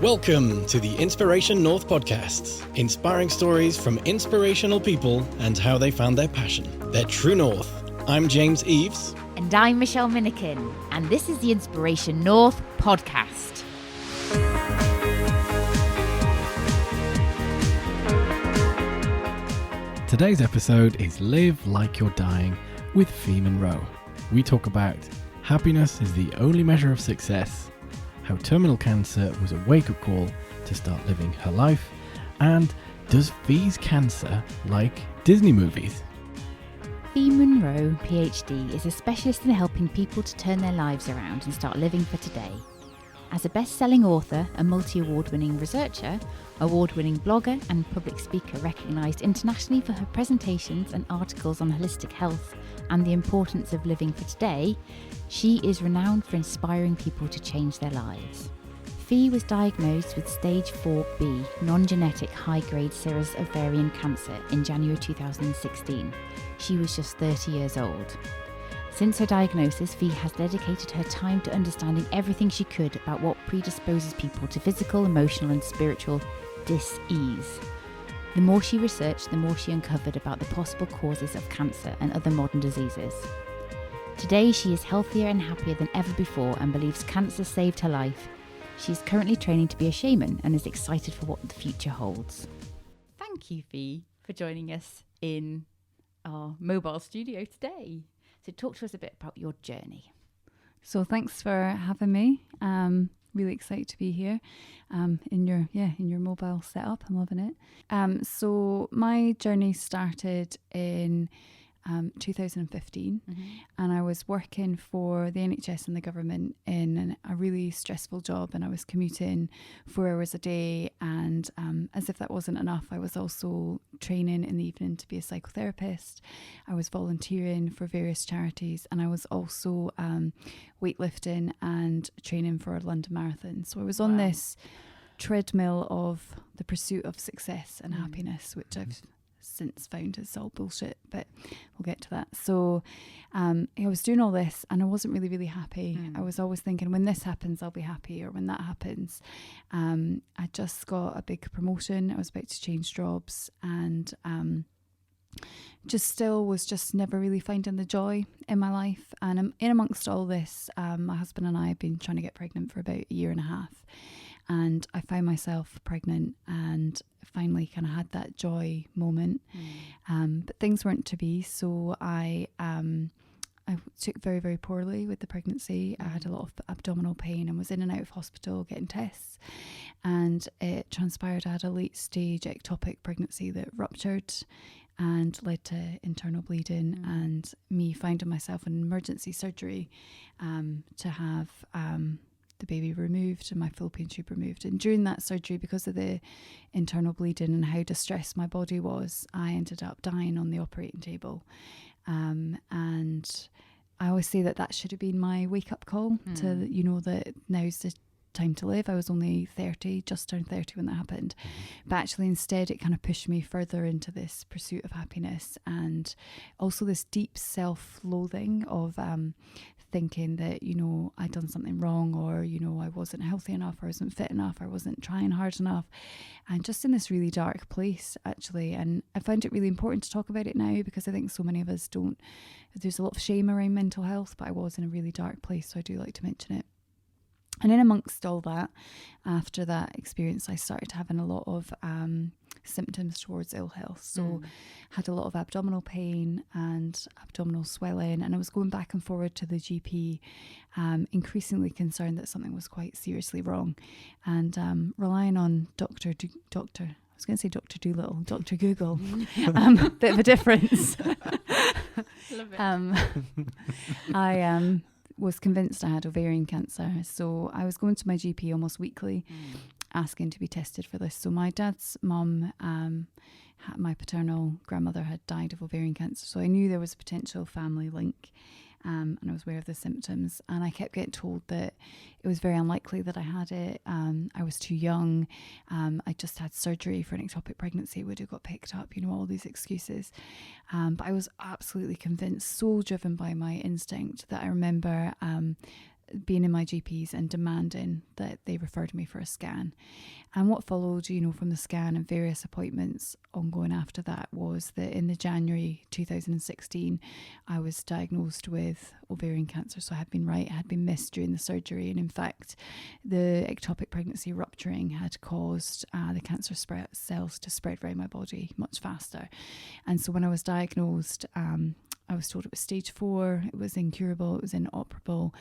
Welcome to the Inspiration North podcasts, inspiring stories from inspirational people and how they found their passion, their true north. I'm James Eves. And I'm Michelle Minikin, and this is the Inspiration North podcast. Today's episode is Live Like You're Dying with Ph.D. Munro. We talk about happiness is the only measure of success, how terminal cancer was a wake-up call to start living her life, and does Ph.D.'s cancer like Disney movies? Ph.D. Munro, Ph.D, is a specialist in helping people to turn their lives around and start living for today. As a best-selling author, a multi-award-winning researcher, award-winning blogger and public speaker recognised internationally for her presentations and articles on holistic health and the importance of living for today, she is renowned for inspiring people to change their lives. Ph was diagnosed with stage 4B non-genetic high-grade serous ovarian cancer in January 2016. She was just 30 years old. Since her diagnosis, Ph has dedicated her time to understanding everything she could about what predisposes people to physical, emotional and spiritual dis-ease. The more she researched, the more she uncovered about the possible causes of cancer and other modern diseases. Today, she is healthier and happier than ever before and believes cancer saved her life. She is currently training to be a shaman and is excited for what the future holds. Thank you, Ph, for joining us in our mobile studio today. So talk to us a bit about your journey. So thanks for having me. Really excited to be here in your mobile setup. I'm loving it. So my journey started in 2015, and I was working for the NHS and the government in a really stressful job, and I was commuting 4 hours a day, and as if that wasn't enough, I was also training in the evening to be a psychotherapist. I was volunteering for various charities, and I was also weightlifting and training for a London Marathon. So I was on this treadmill of the pursuit of success and happiness, which I've since found it's all bullshit, but we'll get to that. So I was doing all this and I wasn't really happy. I was always thinking, when this happens I'll be happy, or when that happens. I just got a big promotion, I was about to change jobs, and was just never really finding the joy in my life. And in amongst all this, my husband and I have been trying to get pregnant for about a year and a half. And I found myself pregnant and finally kind of had that joy moment. But things weren't to be. So I took very, very poorly with the pregnancy. I had a lot of abdominal pain and was in and out of hospital getting tests. And it transpired I had a late stage ectopic pregnancy that ruptured and led to internal bleeding and me finding myself in emergency surgery to have the baby removed and my fallopian tube removed. And during that surgery, because of the internal bleeding and how distressed my body was, I ended up dying on the operating table. And I always say that should have been my wake-up call to, that now's the time to live. I was only 30, just turned 30 when that happened. But actually instead it kind of pushed me further into this pursuit of happiness, and also this deep self-loathing of thinking that, I'd done something wrong, or, I wasn't healthy enough, or I wasn't fit enough, or I wasn't trying hard enough, and just in this really dark place, actually. And I found it really important to talk about it now, because I think so many of us don't. There's a lot of shame around mental health, but I was in a really dark place, so I do like to mention it. And in amongst all that, after that experience, I started having a lot of symptoms towards ill health. So had a lot of abdominal pain and abdominal swelling, and I was going back and forward to the GP, increasingly concerned that something was quite seriously wrong, and relying on Dr. Dolittle, Dr. Google, bit of a difference. Love it. I was convinced I had ovarian cancer, so I was going to my GP almost weekly asking to be tested for this. So my dad's mum, my paternal grandmother, had died of ovarian cancer, so I knew there was a potential family link. And I was aware of the symptoms, and I kept getting told that it was very unlikely that I had it. I was too young. I just had surgery for an ectopic pregnancy, would have got picked up, all these excuses. But I was absolutely convinced, so driven by my instinct, that I remember being in my GPs and demanding that they referred me for a scan. And what followed, from the scan and various appointments ongoing after that was that in the January 2016, I was diagnosed with ovarian cancer. So I had been missed during the surgery. And in fact, the ectopic pregnancy rupturing had caused the cancer cells to spread around my body much faster. And so when I was diagnosed, I was told it was stage 4, it was incurable, it was inoperable,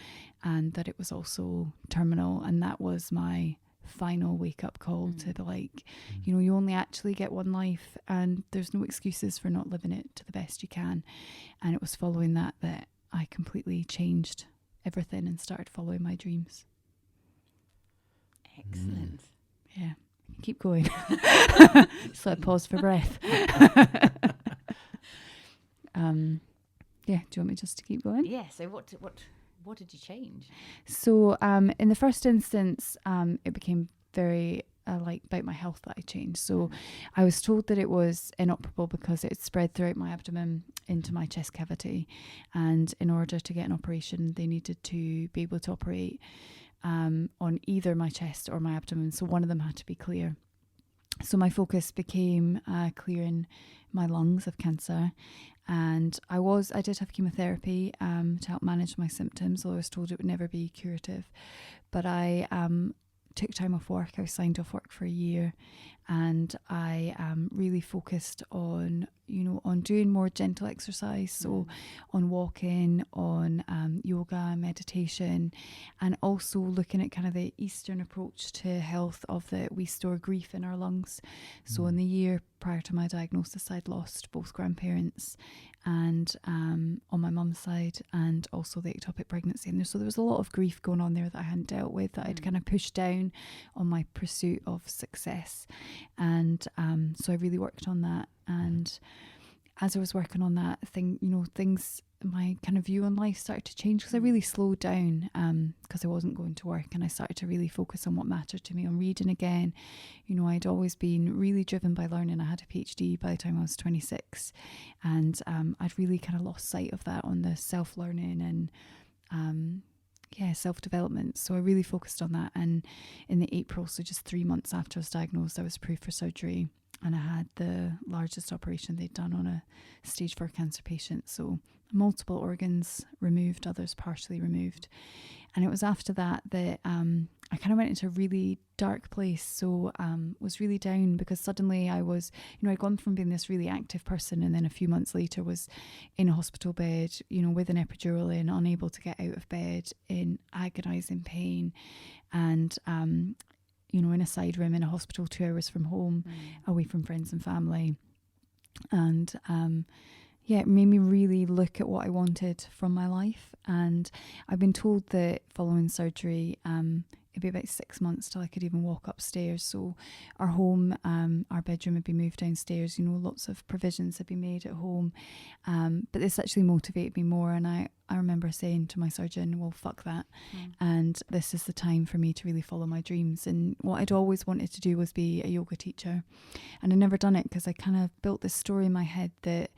and that it was also terminal. And that was my final wake-up call to be like, you only actually get one life, and there's no excuses for not living it to the best you can. And it was following that I completely changed everything and started following my dreams. Excellent. Yeah, keep going. So I pause for breath. Yeah, do you want me just to keep going? Yeah, so what did you change? So in the first instance, it became very about my health that I changed. So I was told that it was inoperable because it spread throughout my abdomen into my chest cavity. And in order to get an operation, they needed to be able to operate on either my chest or my abdomen. So one of them had to be clear. So my focus became clearing my lungs of cancer. And I did have chemotherapy to help manage my symptoms, although I was told it would never be curative. But I took time off work. I was signed off work for a year, and I really focused on doing more gentle exercise, so on walking, on yoga, meditation, and also looking at kind of the Eastern approach to health of that we store grief in our lungs. So in the year prior to my diagnosis, I'd lost both grandparents, and on my mum's side, and also the ectopic pregnancy. And so there was a lot of grief going on there that I hadn't dealt with, that I'd kind of pushed down on my pursuit of success. And so I really worked on that. And as I was working on that my kind of view on life started to change, because I really slowed down because I wasn't going to work, and I started to really focus on what mattered to me, on reading again. I'd always been really driven by learning. I had a Ph.D. by the time I was 26, and I'd really kind of lost sight of that on the self-learning and self-development. So I really focused on that. And in the April, so just 3 months after I was diagnosed, I was approved for surgery, and I had the largest operation they'd done on a stage 4 cancer patient. So multiple organs removed, others partially removed. And it was after that I kind of went into a really dark place. So was really down, because suddenly I was, I'd gone from being this really active person, and then a few months later was in a hospital bed, with an epidural in, unable to get out of bed, in agonising pain, and in a side room in a hospital 2 hours from home, away from friends and family. And it made me really look at what I wanted from my life. And I've been told that following surgery, it'd be about 6 months till I could even walk upstairs. So our home, our bedroom had been moved downstairs, lots of provisions had been made at home. But this actually motivated me more. And I remember saying to my surgeon, well, fuck that. And this is the time for me to really follow my dreams. And what I'd always wanted to do was be a yoga teacher. And I'd never done it, because I kind of built this story in my head that,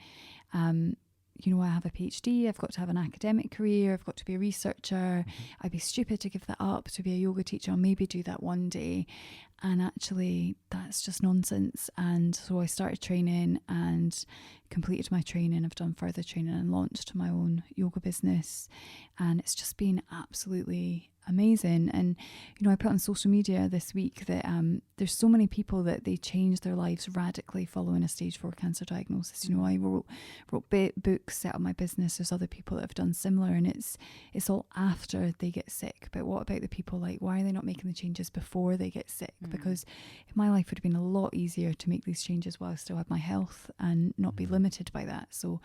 I have a PhD, I've got to have an academic career, I've got to be a researcher. I'd be stupid to give that up to be a yoga teacher. I'll maybe do that one day. And actually, that's just nonsense. And so I started training and completed my training. I've done further training and launched my own yoga business. And it's just been absolutely amazing. And, I put on social media this week that there's so many people that they change their lives radically following a stage 4 cancer diagnosis. I wrote books, set up my business. There's other people that have done similar, and it's all after they get sick. But what about the people, why are they not making the changes before they get sick? Because my life would have been a lot easier to make these changes while I still had my health and not be limited by that. So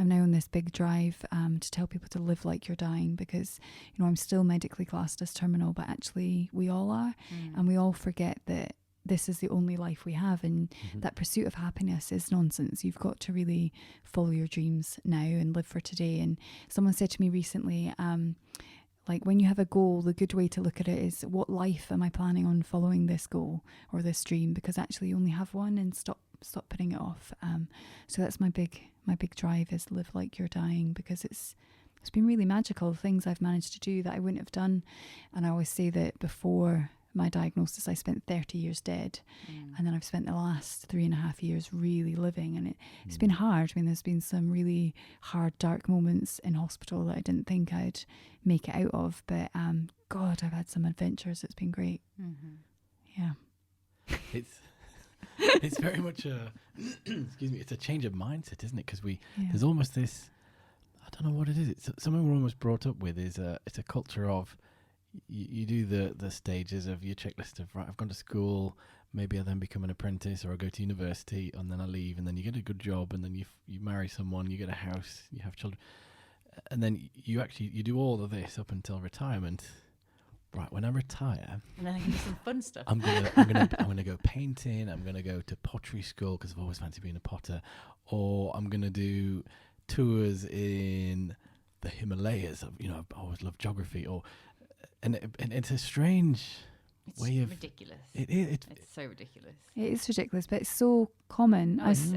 I'm now on this big drive to tell people to live like you're dying, because I'm still medically classed as terminal, but actually we all are. And we all forget that this is the only life we have, and that pursuit of happiness is nonsense. You've got to really follow your dreams now and live for today. And someone said to me recently, when you have a goal, the good way to look at it is, what life am I planning on following this goal or this dream? Because actually you only have one, and stop putting it off. So that's my big drive, is live like you're dying, because it's it's been really magical, things I've managed to do that I wouldn't have done. And I always say that before my diagnosis, I spent 30 years dead. And then I've spent the last 3.5 years really living. And it's been hard. I mean, there's been some really hard, dark moments in hospital that I didn't think I'd make it out of. But God, I've had some adventures. It's been great. Yeah. It's very much a excuse me. It's a change of mindset, isn't it? Because there's almost this. I don't know what it is. It's something we're almost brought up with. It's a culture of you do the stages of your checklist of, right, I've gone to school, maybe I then become an apprentice, or I go to university, and then I leave, and then you get a good job, and then you marry someone, you get a house, you have children, and then you do all of this up until retirement. Right, when I retire, and then I can do some fun stuff. I'm gonna go painting. I'm gonna go to pottery school because I've always fancied being a potter, or I'm gonna do tours in the Himalayas. I've always loved geography, and it's a strange way of ridiculous. It's so ridiculous. It is ridiculous, but it's so common. No, it's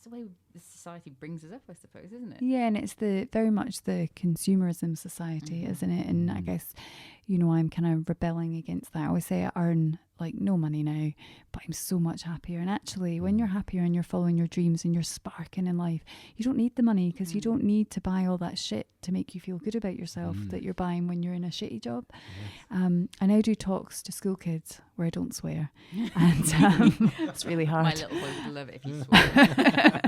the way the society brings us up, I suppose, isn't it? Yeah, and it's very much the consumerism society, isn't it? And I guess, I'm kind of rebelling against that. I always say I earn like no money now, but I'm so much happier. And actually, when you're happier and you're following your dreams and you're sparking in life, you don't need the money, because you don't need to buy all that shit to make you feel good about yourself that you're buying when you're in a shitty job. I now do talks to school kids where I don't swear, and it's really hard. My little boy would love it if you swear.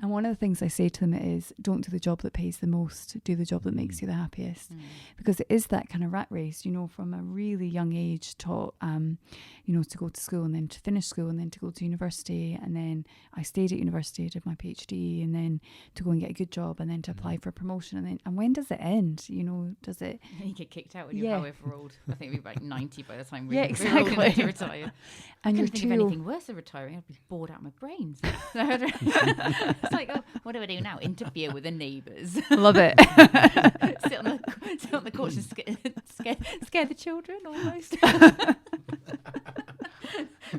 And one of the things I say to them is, don't do the job that pays the most, do the job that makes you the happiest. Because it is that kind of rat race, from a really young age, taught, to go to school and then to finish school and then to go to university. And then I stayed at university, did my Ph.D, and then to go and get a good job and then to apply for a promotion. And when does it end? Does it? You get kicked out when you're however old. I think it'd be like 90 by the time we're exactly. old enough to retire. And I couldn't think of anything worse than retiring. I'd be bored out of my brains. It's like, what do I do now? Interfere with the neighbours. Love it. sit on the couch and scare the children almost.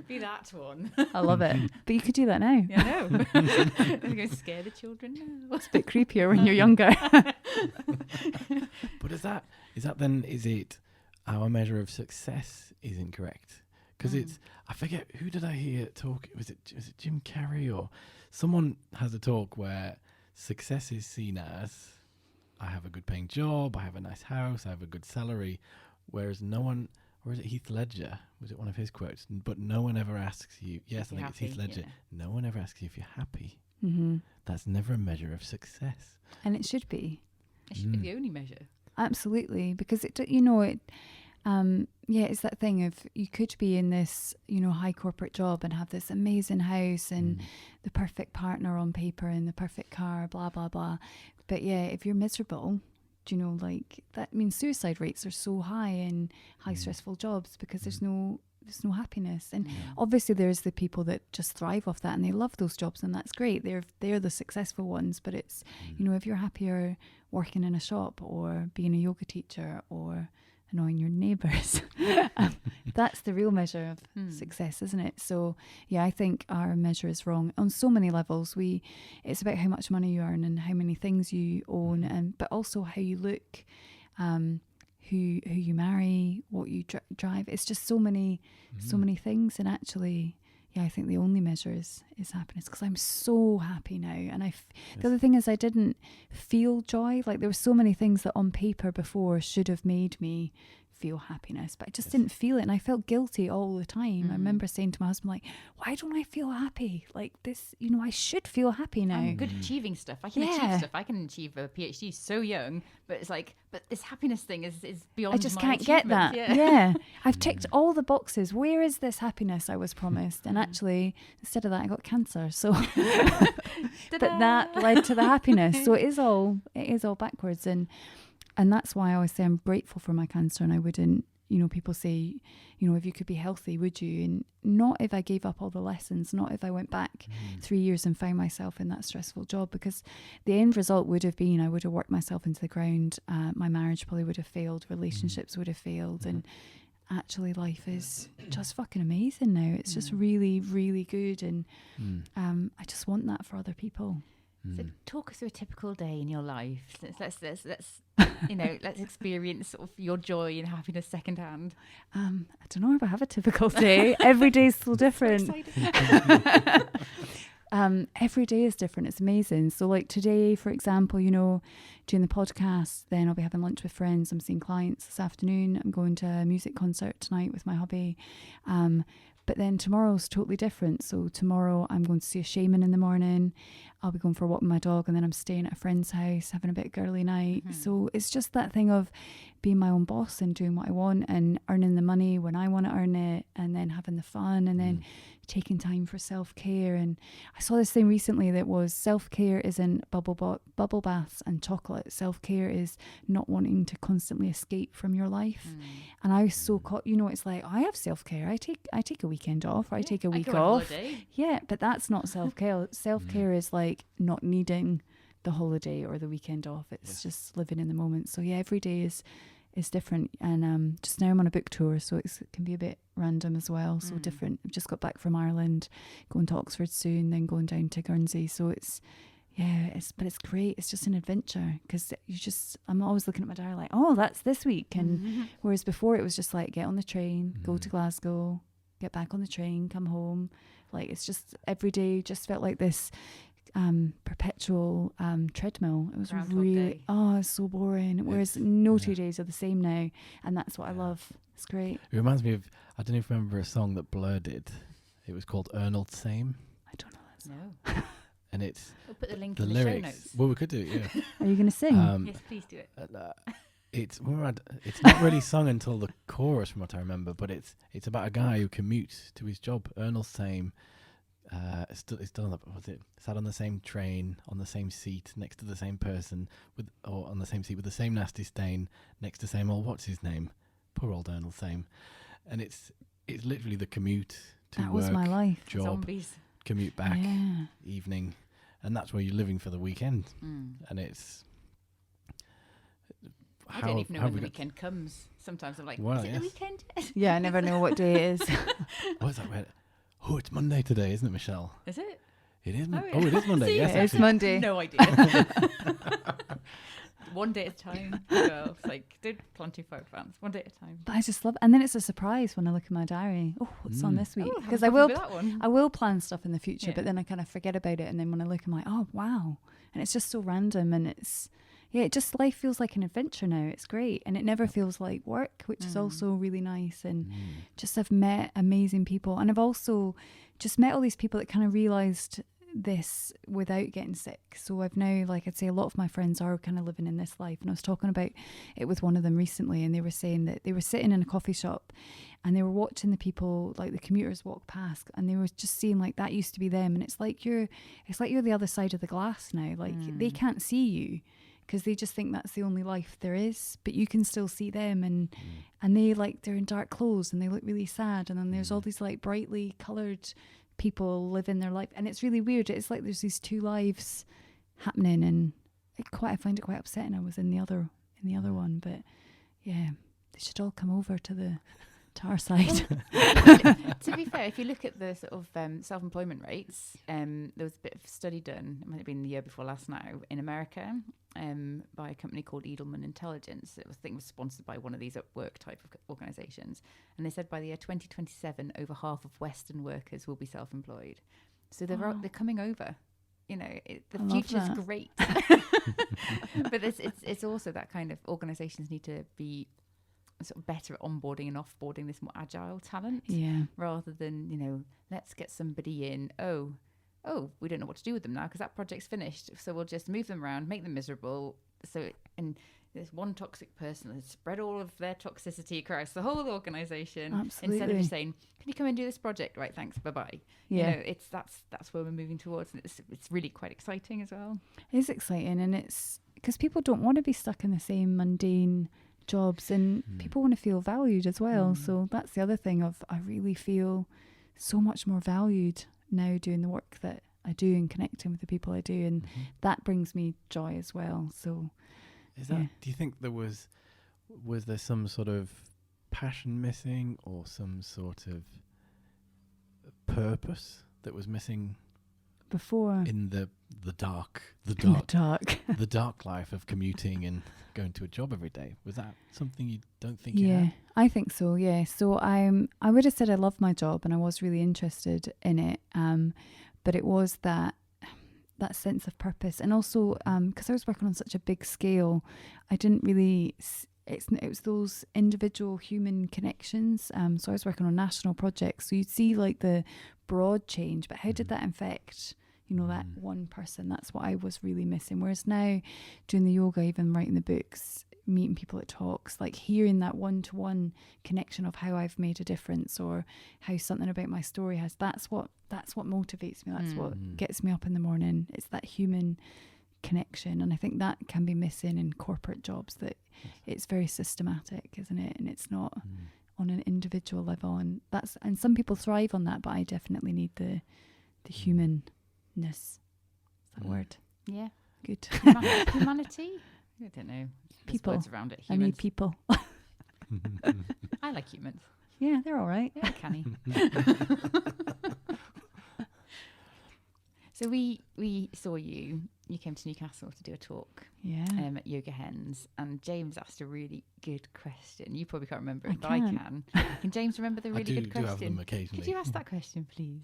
Be that one. I love it. But you could do that now. Yeah, I know. I'm going to scare the children now. It's a bit creepier when you're younger. But is it our measure of success is incorrect? Because I forget, who did I hear talk? Was it Jim Carrey or someone has a talk where success is seen as, I have a good paying job, I have a nice house, I have a good salary, whereas no one, or is it Heath Ledger? Was it one of his quotes? But no one ever asks you. Yes, I think it's Heath Ledger. Yeah. No one ever asks you if you're happy. That's never a measure of success. And it should be. It should be the only measure. Absolutely, because it's that thing of, you could be in this, high corporate job and have this amazing house and the perfect partner on paper and the perfect car, blah, blah, blah. But if you're miserable, that means suicide rates are so high in high stressful jobs, because there's no happiness. And obviously there's the people that just thrive off that and they love those jobs, and that's great. They're the successful ones. But it's, if you're happier working in a shop or being a yoga teacher or annoying your neighbours, that's the real measure of success, isn't it? So I think our measure is wrong on so many levels. It's about how much money you earn and how many things you own, and but also how you look, who you marry, what you drive. It's just so many things. And actually, I think the only measure is happiness, because I'm so happy now. And the other thing is, I didn't feel joy. Like, there were so many things that on paper before should have made me feel happiness, but I just didn't feel it, and I felt guilty all the time. I remember saying to my husband, like, why don't I feel happy? Like this, I should feel happy now. I'm good at achieving stuff. I can achieve stuff. I can achieve a PhD so young, but it's like, but this happiness thing is beyond. I just my can't get that. Yeah. I've ticked all the boxes. Where is this happiness I was promised? And actually, instead of that, I got cancer. So, but that led to the happiness. So it is all backwards. And that's why I always say I'm grateful for my cancer, and I wouldn't, people say, if you could be healthy, would you? And not if I gave up all the lessons, not if I went back 3 years and found myself in that stressful job, because the end result would have been I would have worked myself into the ground. My marriage probably would have failed, relationships would have failed. And actually life is just fucking amazing now. It's just really, really good. And I just want that for other people. So talk us through a typical day in your life. Let's let's experience sort of your joy and happiness secondhand. I don't know if I have a typical day. Every day is so different. Every day is different. It's amazing. So like today, for example, doing the podcast, then I'll be having lunch with friends. I'm seeing clients this afternoon. I'm going to a music concert tonight with my hubby. But then tomorrow's totally different. So tomorrow I'm going to see a shaman in the morning. I'll be going for a walk with my dog, and then I'm staying at a friend's house, having a bit of girly night. So it's just that thing of being my own boss and doing what I want and earning the money when I want to earn it, and then having the fun, and then taking time for self-care. And I saw this thing recently that was self-care isn't bubble baths and chocolate. Self-care is not wanting to constantly escape from your life. And I was so caught, it's like, I have self-care. I take a weekend off, or I take a week off. Yeah, but that's not self-care. Self-care is like not needing the holiday or the weekend off. It's just living in the moment. So yeah, every day is different. And just now I'm on a book tour, so it can be a bit random as well. So different. I've just got back from Ireland, going to Oxford soon, then going down to Guernsey. So it's great. It's just an adventure, because I'm always looking at my diary like, oh, that's this week. And whereas before it was just like, get on the train, go to Glasgow, get back on the train, come home. Like, it's just every day just felt like this perpetual treadmill. It was it's so boring. Whereas no 2 days are the same now, and that's what I love. It's great. It reminds me of, I don't know if you remember a song that Blur did. It was called Ernald Same. I don't know that song. No. And it's we'll put the link the in lyrics. The show notes. Well, we could do it. Yeah. Are you going to sing? Yes, please do it. It's not really sung until the chorus, from what I remember. But it's about a guy who commutes to his job. Ernald Same. Still sat on the same train, on the same seat, next to the same person, or on the same seat with the same nasty stain, next to same old, what's his name? Poor old Ernald Same. And it's literally the commute to that work, was my life. job, Zombies. Commute back, evening, and that's where you're living for the weekend. And it's I don't even know when the weekend comes. Sometimes I'm like, is it the weekend? Yeah, I never know what day it is. What's that? Oh, it's Monday today, isn't it, Michelle? Is it? It is. It is Monday. Yes, it's Monday. No idea. One day at a time, girl. It's like, don't plan too far advance. One day at a time. But I just love, and then it's a surprise when I look at my diary. Oh, what's on this week? Because I will plan stuff in the future, but then I kind of forget about it, and then when I look, I'm like, oh wow, and it's just so random, and life feels like an adventure now. It's great, and it never feels like work, which is also really nice. And just I've met amazing people, and I've also just met all these people that kind of realised this without getting sick. So I've now, like I'd say, a lot of my friends are kind of living in this life, and I was talking about it with one of them recently, and they were saying that they were sitting in a coffee shop and they were watching the people, like the commuters, walk past, and they were just seeing like that used to be them, and it's like you're the other side of the glass now. Like they can't see you because they just think that's the only life there is, but you can still see them, and they they're in dark clothes and they look really sad, and then there's all these like brightly coloured people living their life, and it's really weird. It's like there's these two lives happening, and I find it quite upsetting. I was in the other one, but yeah, they should all come over to our side. To be fair, if you look at the sort of self-employment rates, there was a bit of study done, it might have been the year before last now, in America, by a company called Edelman Intelligence. I think it was sponsored by one of these at-work type of organisations. And they said by the year 2027, over half of Western workers will be self-employed. So they're coming over. The future's great. But it's also that kind of organisations need to be sort of better at onboarding and offboarding this more agile talent, rather than let's get somebody in. Oh, we don't know what to do with them now because that project's finished, so we'll just move them around, make them miserable. And there's one toxic person that's spread all of their toxicity across the whole organisation. Absolutely. Instead of just saying, "Can you come and do this project?" Right, thanks, bye bye. Yeah, that's where we're moving towards, and it's really quite exciting as well. It is exciting, and it's because people don't want to be stuck in the same mundane jobs, and people want to feel valued as well. So that's the other thing of I really feel so much more valued now doing the work that I do and connecting with the people I do, and that brings me joy as well. So do you think there was there some sort of passion missing, or some sort of purpose that was missing before. in the dark In the dark. the dark life of commuting and going to a job every day. Was that something you don't think you Yeah, had? I think so. Yeah. So I would have said I love my job and I was really interested in it. But it was that sense of purpose, and also because I was working on such a big scale, I didn't really. It was those individual human connections. So I was working on national projects. So you'd see like the broad change, but how did that affect, that one person? That's what I was really missing. Whereas now, doing the yoga, even writing the books, meeting people at talks, like hearing that one-to-one connection of how I've made a difference or how something about my story has. That's what motivates me. That's what gets me up in the morning. It's that human connection, and I think that can be missing in corporate jobs, that it's very systematic, isn't it? And it's not on an individual level, and some people thrive on that, but I definitely need the humanness. Is that word? Yeah. Good. Humanity? I don't know. There's People. words around it. I need people. I like humans. Yeah, they're all right. Yeah, canny. So we saw you came to Newcastle to do a talk Yeah. at Yoga Hens, and James asked a really good question. You probably can't remember it, I but I can. can. Can James remember the really good do have question? them occasionally. Could you ask that question, please?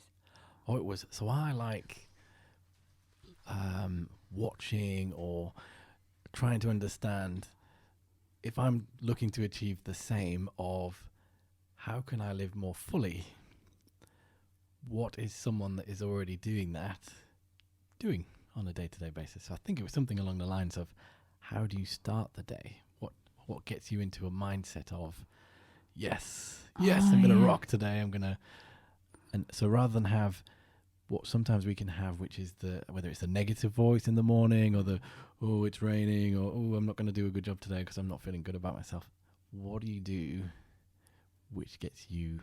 Oh, it was. So I like watching or trying to understand, if I'm looking to achieve the same of how can I live more fully, what is someone that is already doing that doing on a day-to-day basis? So I think it was something along the lines of, how do you start the day? What gets you into a mindset of, yes, I'm going to rock today. And so rather than have what sometimes we can have, which is whether it's the negative voice in the morning or oh, it's raining, or oh, I'm not going to do a good job today because I'm not feeling good about myself. What do you do which gets you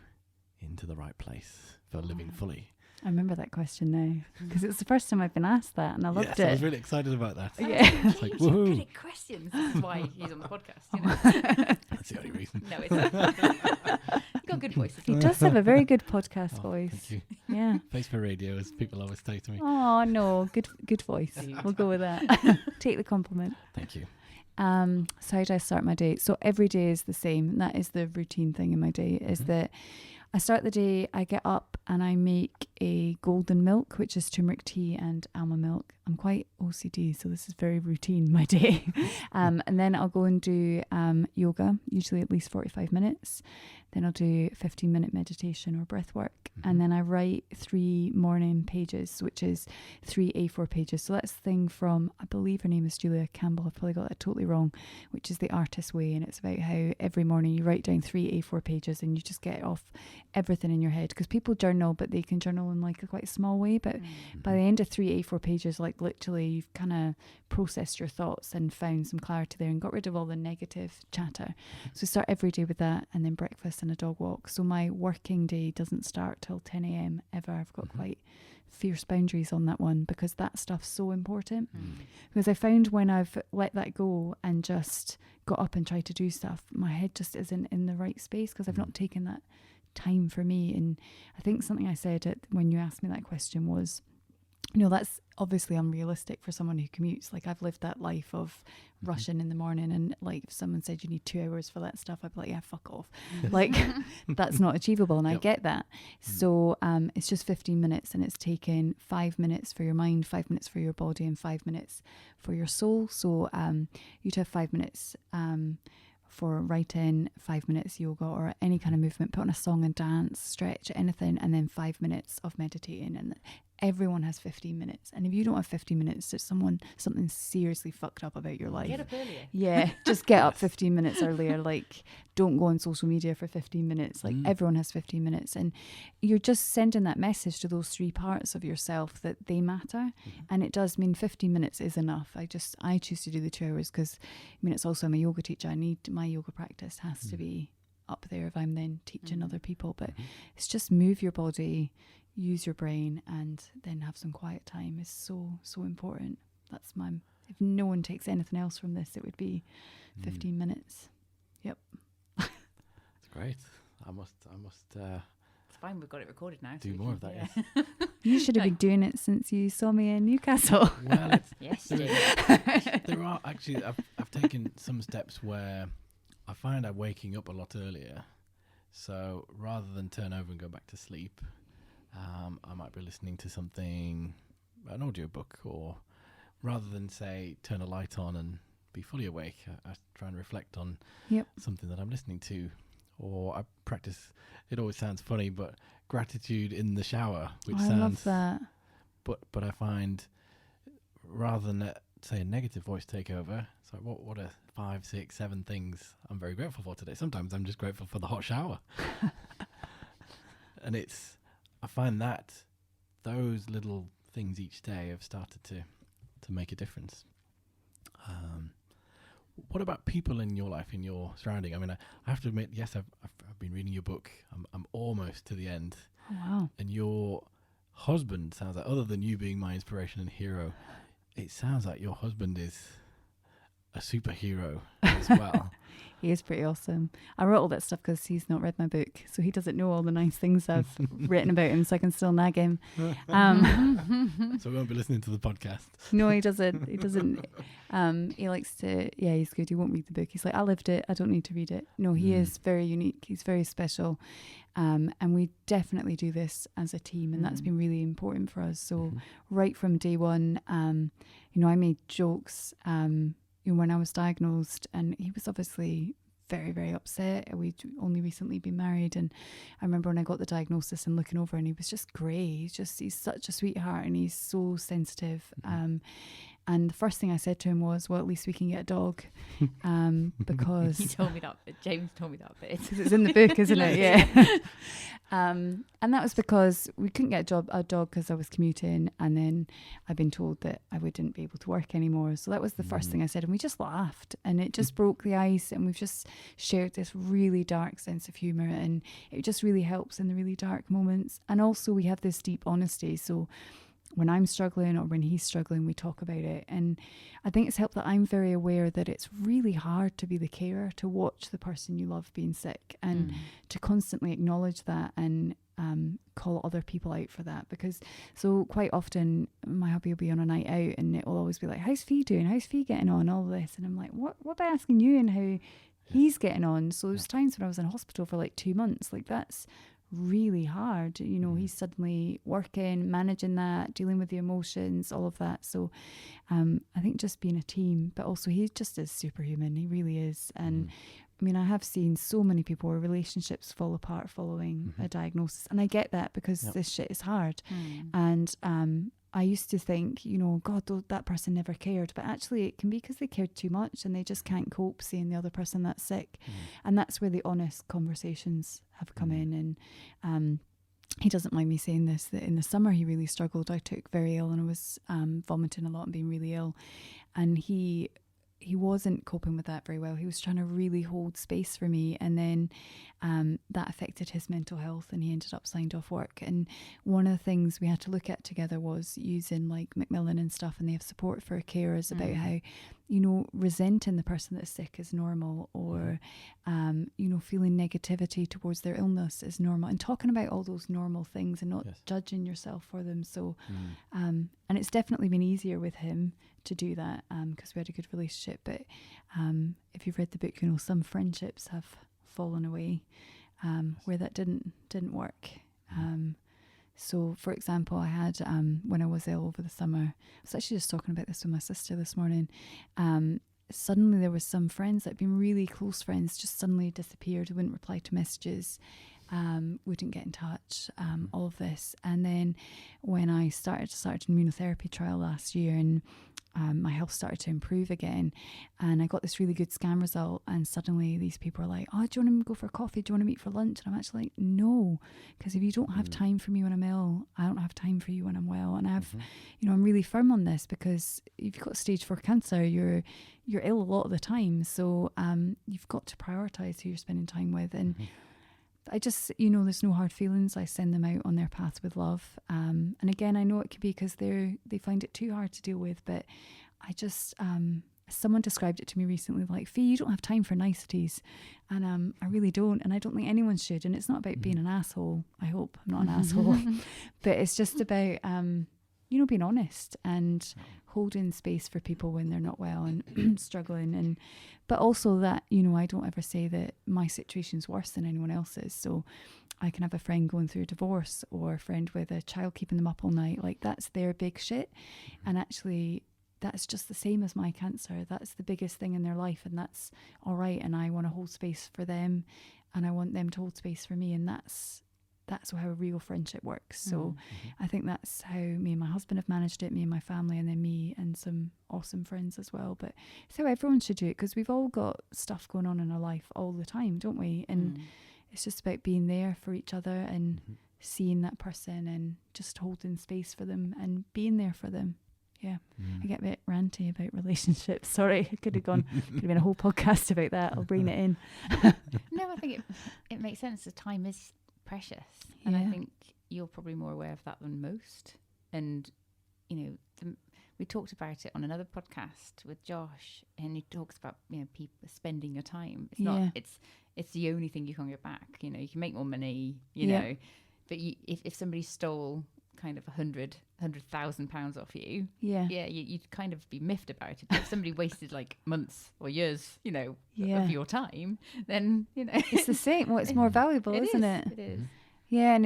into the right place for living fully? I remember that question now because it's the first time I've been asked that, and I loved it. I was really excited about that. Yeah. It's like, woohoo. Good at questions. This is why he's on the podcast. You know? That's the only reason. No, it's you've got a good voice. He does have a very good podcast voice. Thank you. Yeah. Face for radio, as people always say to me. Oh no, good voice. We'll go with that. Take the compliment. Thank you. So how do I start my day? So every day is the same. And that is the routine thing in my day, is that I start the day, I get up and I make a golden milk, which is turmeric tea and almond milk. I'm quite OCD, so this is very routine, my day. And then I'll go and do yoga, usually at least 45 minutes. Then I'll do 15-minute meditation or breath work. And then I write 3 morning pages, which is 3 A4 pages. So that's the thing from, I believe her name is Julia Campbell, I've probably got that totally wrong, which is the artist way. And it's about how every morning you write down 3 A4 pages and you just get off everything in your head. Because people journal, but they can journal in like a quite small way. But by the end of 3 A4 pages, like literally you've kind of processed your thoughts and found some clarity there and got rid of all the negative chatter. So start every day with that, and then breakfast and a dog walk. So my working day doesn't start till 10 a.m. ever. I've got quite fierce boundaries on that one, because that stuff's so important. Because I found when I've let that go and just got up and tried to do stuff, my head just isn't in the right space because I've not taken that time for me. And I think something I said when you asked me that question was, that's obviously unrealistic for someone who commutes. Like, I've lived that life of rushing in the morning, and like if someone said you need 2 hours for that stuff, I'd be like, yeah, fuck off. Like, that's not achievable, and I get that. So it's just 15 minutes, and it's taken 5 minutes for your mind, 5 minutes for your body, and 5 minutes for your soul. So you'd have 5 minutes for writing, 5 minutes yoga or any kind of movement, put on a song and dance, stretch, anything, and then 5 minutes of meditating. And everyone has 15 minutes. And if you don't have 15 minutes, there's something seriously fucked up about your life. Get up earlier. Yeah, just get up 15 minutes earlier. Like, don't go on social media for 15 minutes. Like, everyone has 15 minutes. And you're just sending that message to those 3 parts of yourself that they matter. And it does mean 15 minutes is enough. I choose to do the 2 hours because, it's also, I'm a yoga teacher. I need, my yoga practice has to be up there if I'm then teaching other people. But it's just move your body, use your brain, and then have some quiet time is so important. That's if no one takes anything else from this, it would be 15 minutes. Yep. It's great. I must It's fine. We've got it recorded now. Do more of that, yeah. yes. You should have been doing it since you saw me in Newcastle. Well, it's, Yes, there are actually, I've taken some steps where I find I'm waking up a lot earlier. So rather than turn over and go back to sleep, I might be listening to something, an audiobook, or rather than say turn a light on and be fully awake, I try and reflect on something that I'm listening to. Or I practice, it always sounds funny, but gratitude in the shower, which I love that. But I find rather than let, say, a negative voice take over, it's like, what are 5, 6, 7 things I'm very grateful for today? Sometimes I'm just grateful for the hot shower. And I find that those little things each day have started to make a difference. What about people in your life, in your surrounding? I mean, I have to admit, yes, I've been reading your book. I'm almost to the end. Oh, wow. And your husband sounds like, other than you being my inspiration and hero, it sounds like your husband is a superhero as well. He is pretty awesome. I wrote all that stuff because he's not read my book, so he doesn't know all the nice things I've written about him, so I can still nag him. So we won't be listening to the podcast. No, he doesn't. He doesn't. He likes to, he's good. He won't read the book. He's like, I lived it. I don't need to read it. No, he is very unique. He's very special. And we definitely do this as a team, and that's been really important for us. So right from day one, I made jokes, when I was diagnosed, and he was obviously very, very upset. We'd only recently been married, and I remember when I got the diagnosis and looking over, and he was just grey. He's such a sweetheart, and he's so sensitive. And the first thing I said to him was, well, at least we can get a dog, because He told me that. James told me that bit. it's in the book, isn't it? Yeah. And that was because we couldn't get a dog because I was commuting, and then I'd been told that I wouldn't be able to work anymore. So that was the first thing I said, and we just laughed, and it just broke the ice, and we've just shared this really dark sense of humour, and it just really helps in the really dark moments. And also we have this deep honesty, so when I'm struggling or when he's struggling, we talk about it. And I think it's helped that I'm very aware that it's really hard to be the carer, to watch the person you love being sick, and to constantly acknowledge that and call other people out for that. Because so quite often my hubby will be on a night out, and it will always be like, how's Fee doing? How's Fee getting on? All this. And I'm like, what about asking you and how he's getting on? So there's times when I was in hospital for like 2 months, like that's really hard. He's suddenly working, managing that, dealing with the emotions, all of that. So I think just being a team, but also he just is superhuman. He really is. And I mean, I have seen so many people where relationships fall apart following a diagnosis, and I get that because this shit is hard. And I used to think, God, that person never cared. But actually it can be because they cared too much and they just can't cope seeing the other person that's sick. And that's where the honest conversations have come in. And he doesn't mind me saying this, that in the summer he really struggled. I took very ill, and I was vomiting a lot and being really ill. And he wasn't coping with that very well. He was trying to really hold space for me, and then that affected his mental health, and he ended up signed off work. And one of the things we had to look at together was using like Macmillan and stuff, and they have support for carers about how, resenting the person that's sick is normal, or feeling negativity towards their illness is normal, and talking about all those normal things and not judging yourself for them. So and it's definitely been easier with him to do that because we had a good relationship. But if you've read the book, some friendships have fallen away where that didn't work. So for example, I had when I was ill over the summer, I was actually just talking about this with my sister this morning. Suddenly there was some friends that had been really close friends just suddenly disappeared, wouldn't reply to messages, wouldn't get in touch, all of this. And then when I started an immunotherapy trial last year, and my health started to improve again, and I got this really good scan result, and suddenly these people are like, oh, do you want to go for coffee? Do you want to meet for lunch? And I'm actually like, no, because if you don't have time for me when I'm ill, I don't have time for you when I'm well. And I've, I'm really firm on this, because if you've got stage 4 cancer, you're ill a lot of the time. So you've got to prioritise who you're spending time with. And I just, there's no hard feelings. I send them out on their path with love. And again, I know it could be because they find it too hard to deal with, but I just, someone described it to me recently, like, Fee, you don't have time for niceties. And I really don't. And I don't think anyone should. And it's not about being an asshole. I hope I'm not an asshole. But it's just about, being honest and holding space for people when they're not well and struggling. But also that, I don't ever say that my situation's worse than anyone else's. So I can have a friend going through a divorce or a friend with a child keeping them up all night. Like, that's their big shit. And actually, that's just the same as my cancer. That's the biggest thing in their life, and that's all right. And I want to hold space for them, and I want them to hold space for me. And that's how a real friendship works. So I think that's how me and my husband have managed it, me and my family, and then me and some awesome friends as well. But it's how everyone should do it, because we've all got stuff going on in our life all the time, don't we? And it's just about being there for each other and seeing that person and just holding space for them and being there for them. Yeah, I get a bit ranty about relationships. Sorry, could have been a whole podcast about that. I'll bring it in. No, I think it makes sense. The time is precious, and I think you're probably more aware of that than most. And we talked about it on another podcast with Josh, and he talks about people spending your time. It's not. It's the only thing you can get back. You can make more money. You know, but if somebody stole kind of £100,000 off you, you'd kind of be miffed about it. But if somebody wasted like months or years, of your time, then it's the same. Well, it's more valuable, isn't it? It is. Yeah,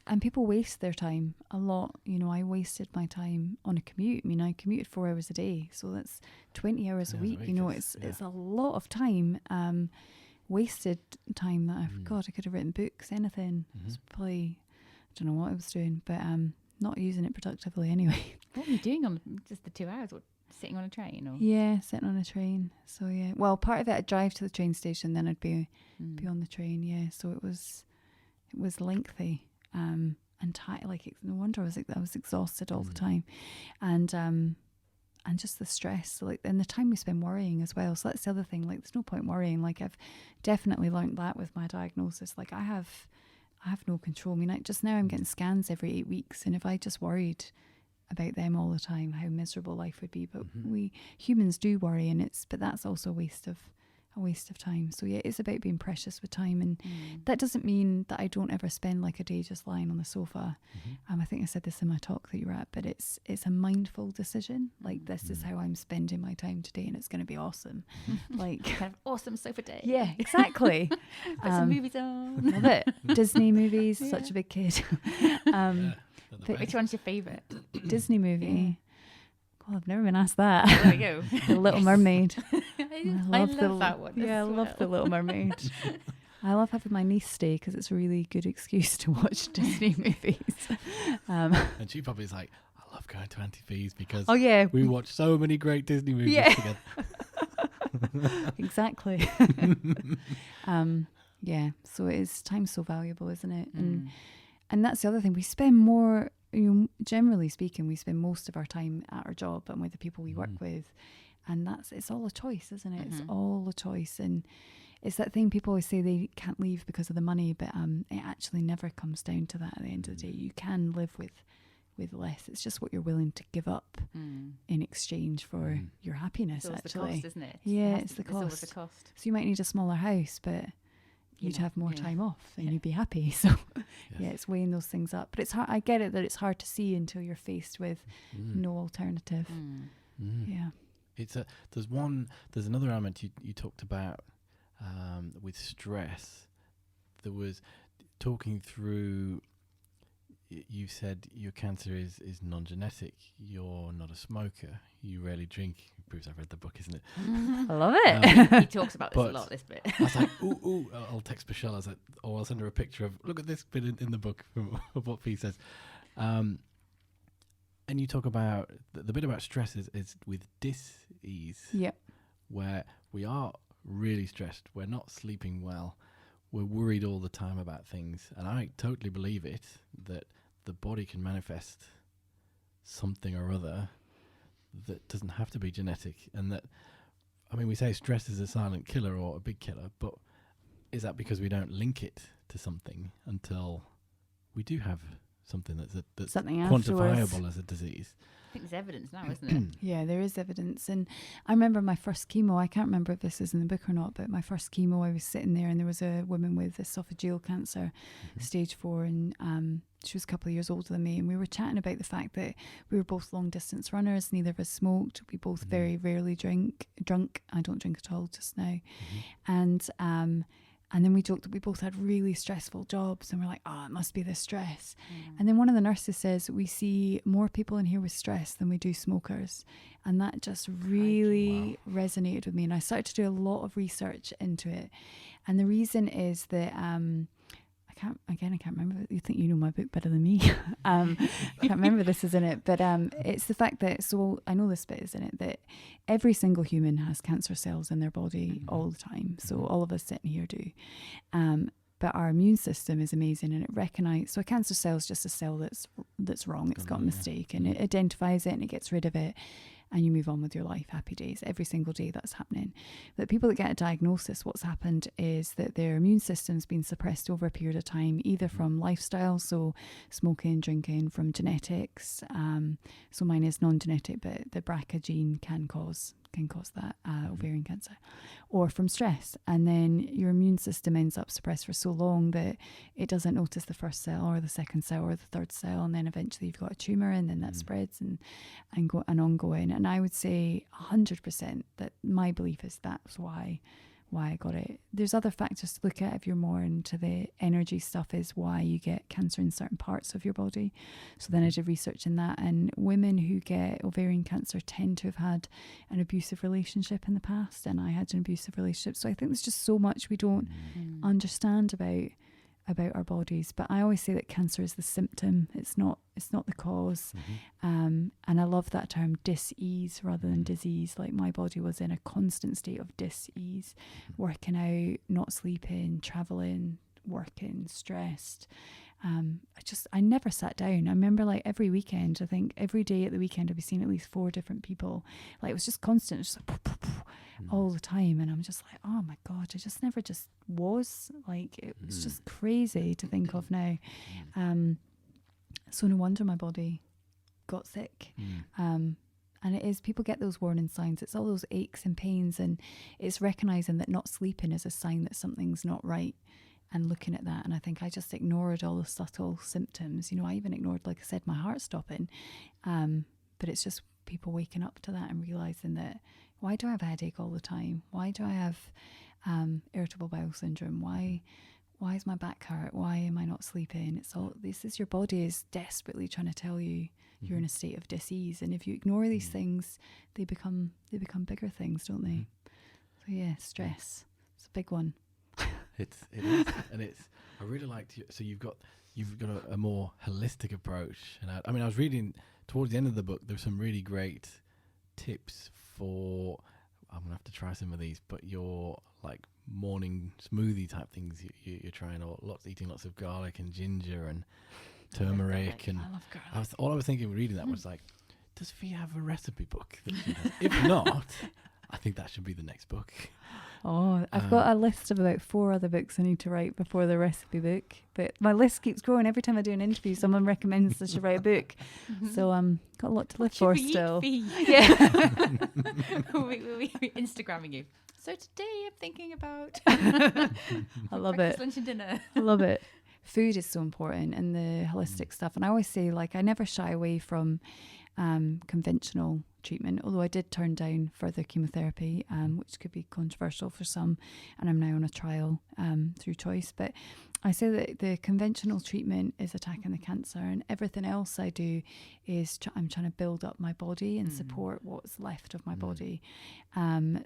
and people waste their time a lot. I wasted my time on a commute. I mean, I commuted 4 hours a day, so that's 20 hours a week. It's a lot of time, wasted time that I could have written books, anything. It's probably, I don't know what I was doing, but not using it productively anyway. What were you doing on just the 2 hours? What, sitting on a train? Or? Yeah, sitting on a train. So yeah, well, part of it I'd drive to the train station, then I'd be on the train. Yeah, so it was lengthy and tight. No wonder I was exhausted all the time, and just the stress. And the time we spend worrying as well. So that's the other thing. There's no point worrying. I've definitely learned that with my diagnosis. I have no control. I mean, just now I'm getting scans every 8 weeks, and if I just worried about them all the time, how miserable life would be. But we humans do worry, but that's also a waste of time. So yeah, it's about being precious with time, and that doesn't mean that I don't ever spend a day just lying on the sofa. I think I said this in my talk that you were at, but it's a mindful decision. This is how I'm spending my time today, and it's going to be awesome. Kind of awesome sofa day. Yeah, exactly. Put some movies on. Love it. Disney movies. Such a big kid. But which one's your favourite Disney movie? God, I've never been asked that. There we go. The Little Mermaid. I love that one. Yeah, I love The Little Mermaid. I love having my niece stay because it's a really good excuse to watch Disney movies. And she probably is like, I love going to Auntie Fee's because we watch so many great Disney movies together. Exactly. So time's so valuable, isn't it? And that's the other thing. We spend more, generally speaking, we spend most of our time at our job and with the people we work with. And it's all a choice, isn't it? It's all a choice. And it's that thing people always say they can't leave because of the money, but it actually never comes down to that at the end of the day. You can live with less. It's just what you're willing to give up in exchange for your happiness, it's actually. The cost, isn't it? Yeah, it's the cost. It's always the cost. So you might need a smaller house, but you'd have more time off and you'd be happy. So it's weighing those things up. But it's hard. I get it that it's hard to see until you're faced with no alternative. Yeah. There's another element you talked about with stress. There was talking through, you said your cancer is non-genetic. You're not a smoker. You rarely drink. It proves I've read the book, isn't it? I love it. He talks about this a lot, this bit. I was like, ooh, I'll text Michelle. I was like, I'll send her a picture of, look at this bit in the book of what Fee says. And you talk about, the bit about stress is with dis-ease. Yep. Where we are really stressed. We're not sleeping well. We're worried all the time about things. And I totally believe it, that the body can manifest something or other that doesn't have to be genetic. And that, we say stress is a silent killer or a big killer, but is that because we don't link it to something until we do have something that's something afterwards. quantifiable as a disease. I think there's evidence now, isn't it? Yeah, there is evidence. And I remember my first chemo, I can't remember if this is in the book or not, but my first chemo, I was sitting there and there was a woman with esophageal cancer, stage 4, and she was a couple of years older than me, and we were chatting about the fact that we were both long distance runners, neither of us smoked, we both very rarely drunk. I don't drink at all just now. And then we joked that we both had really stressful jobs, and we're like, oh, it must be the stress. And then one of the nurses says, we see more people in here with stress than we do smokers. And that just really resonated with me. And I started to do a lot of research into it. And the reason is that I can't remember. You think you know my book better than me. I can't remember this is in it, but it's the fact that, so I know this bit is in it, that every single human has cancer cells in their body all the time. So all of us sitting here do. But our immune system is amazing, and it recognizes, so a cancer cell is just a cell that's wrong. It's got a mistake, and it identifies it and it gets rid of it. And you move on with your life, happy days, every single day that's happening. But people that get a diagnosis, what's happened is that their immune system's been suppressed over a period of time, either from lifestyle, so smoking, drinking, from genetics. So mine is non-genetic, but the BRCA gene can cause that ovarian cancer, or from stress. And then your immune system ends up suppressed for so long that it doesn't notice the first cell or the second cell or the third cell, and then eventually you've got a tumour, and then that spreads and ongoing. And I would say 100% that my belief is that's why I got it. There's other factors to look at if you're more into the energy stuff, is why you get cancer in certain parts of your body. So then I did research in that, and women who get ovarian cancer tend to have had an abusive relationship in the past, and I had an abusive relationship. So I think there's just so much we don't understand about our bodies. But I always say that cancer is the symptom, it's not the cause. And I love that term, dis-ease rather than disease. Like, my body was in a constant state of dis-ease, working out, not sleeping, traveling, working, stressed. I never sat down. I remember, like, every weekend, I think every day at the weekend I'd be seeing at least 4 different people. Like, it was just constant, just like all the time. And I'm just like, oh my God, I just never just was. Like, it was just crazy to think of now. So no wonder my body got sick. And it is, people get those warning signs. It's all those aches and pains, and it's recognizing that not sleeping is a sign that something's not right, and looking at that. And I think I just ignored all the subtle symptoms. You know, I even ignored, like I said, my heart stopping. But it's just people waking up to that and realizing that, why do I have a headache all the time? Why do I have irritable bowel syndrome? Why is my back hurt? Why am I not sleeping? It's all, this is your body is desperately trying to tell you you're in a state of dis-ease. And if you ignore these things, they become bigger things, don't they? So yeah, stress. It's a big one. It is, and it's. I really liked you. So you've got a more holistic approach, and I mean, I was reading towards the end of the book. There's some really great tips for. I'm gonna have to try some of these, but your like morning smoothie type things you're trying, or eating lots of garlic and ginger and turmeric, and I love garlic. all I was thinking reading that was like, does Fee have a recipe book that she has? If not, I think that should be the next book. Oh, I've got a list of about 4 other books I need to write before the recipe book. But my list keeps growing. Every time I do an interview, someone recommends I should write a book. So got a lot to live for still. Yeah. we'll be Instagramming you. So today I'm thinking about I love it. lunch and dinner. I love it. Food is so important, and the holistic stuff. And I always say, like, I never shy away from conventional treatment, although I did turn down further chemotherapy, which could be controversial for some, and I'm now on a trial through choice. But I say that the conventional treatment is attacking the cancer, and everything else I do is I'm trying to build up my body and support what's left of my body.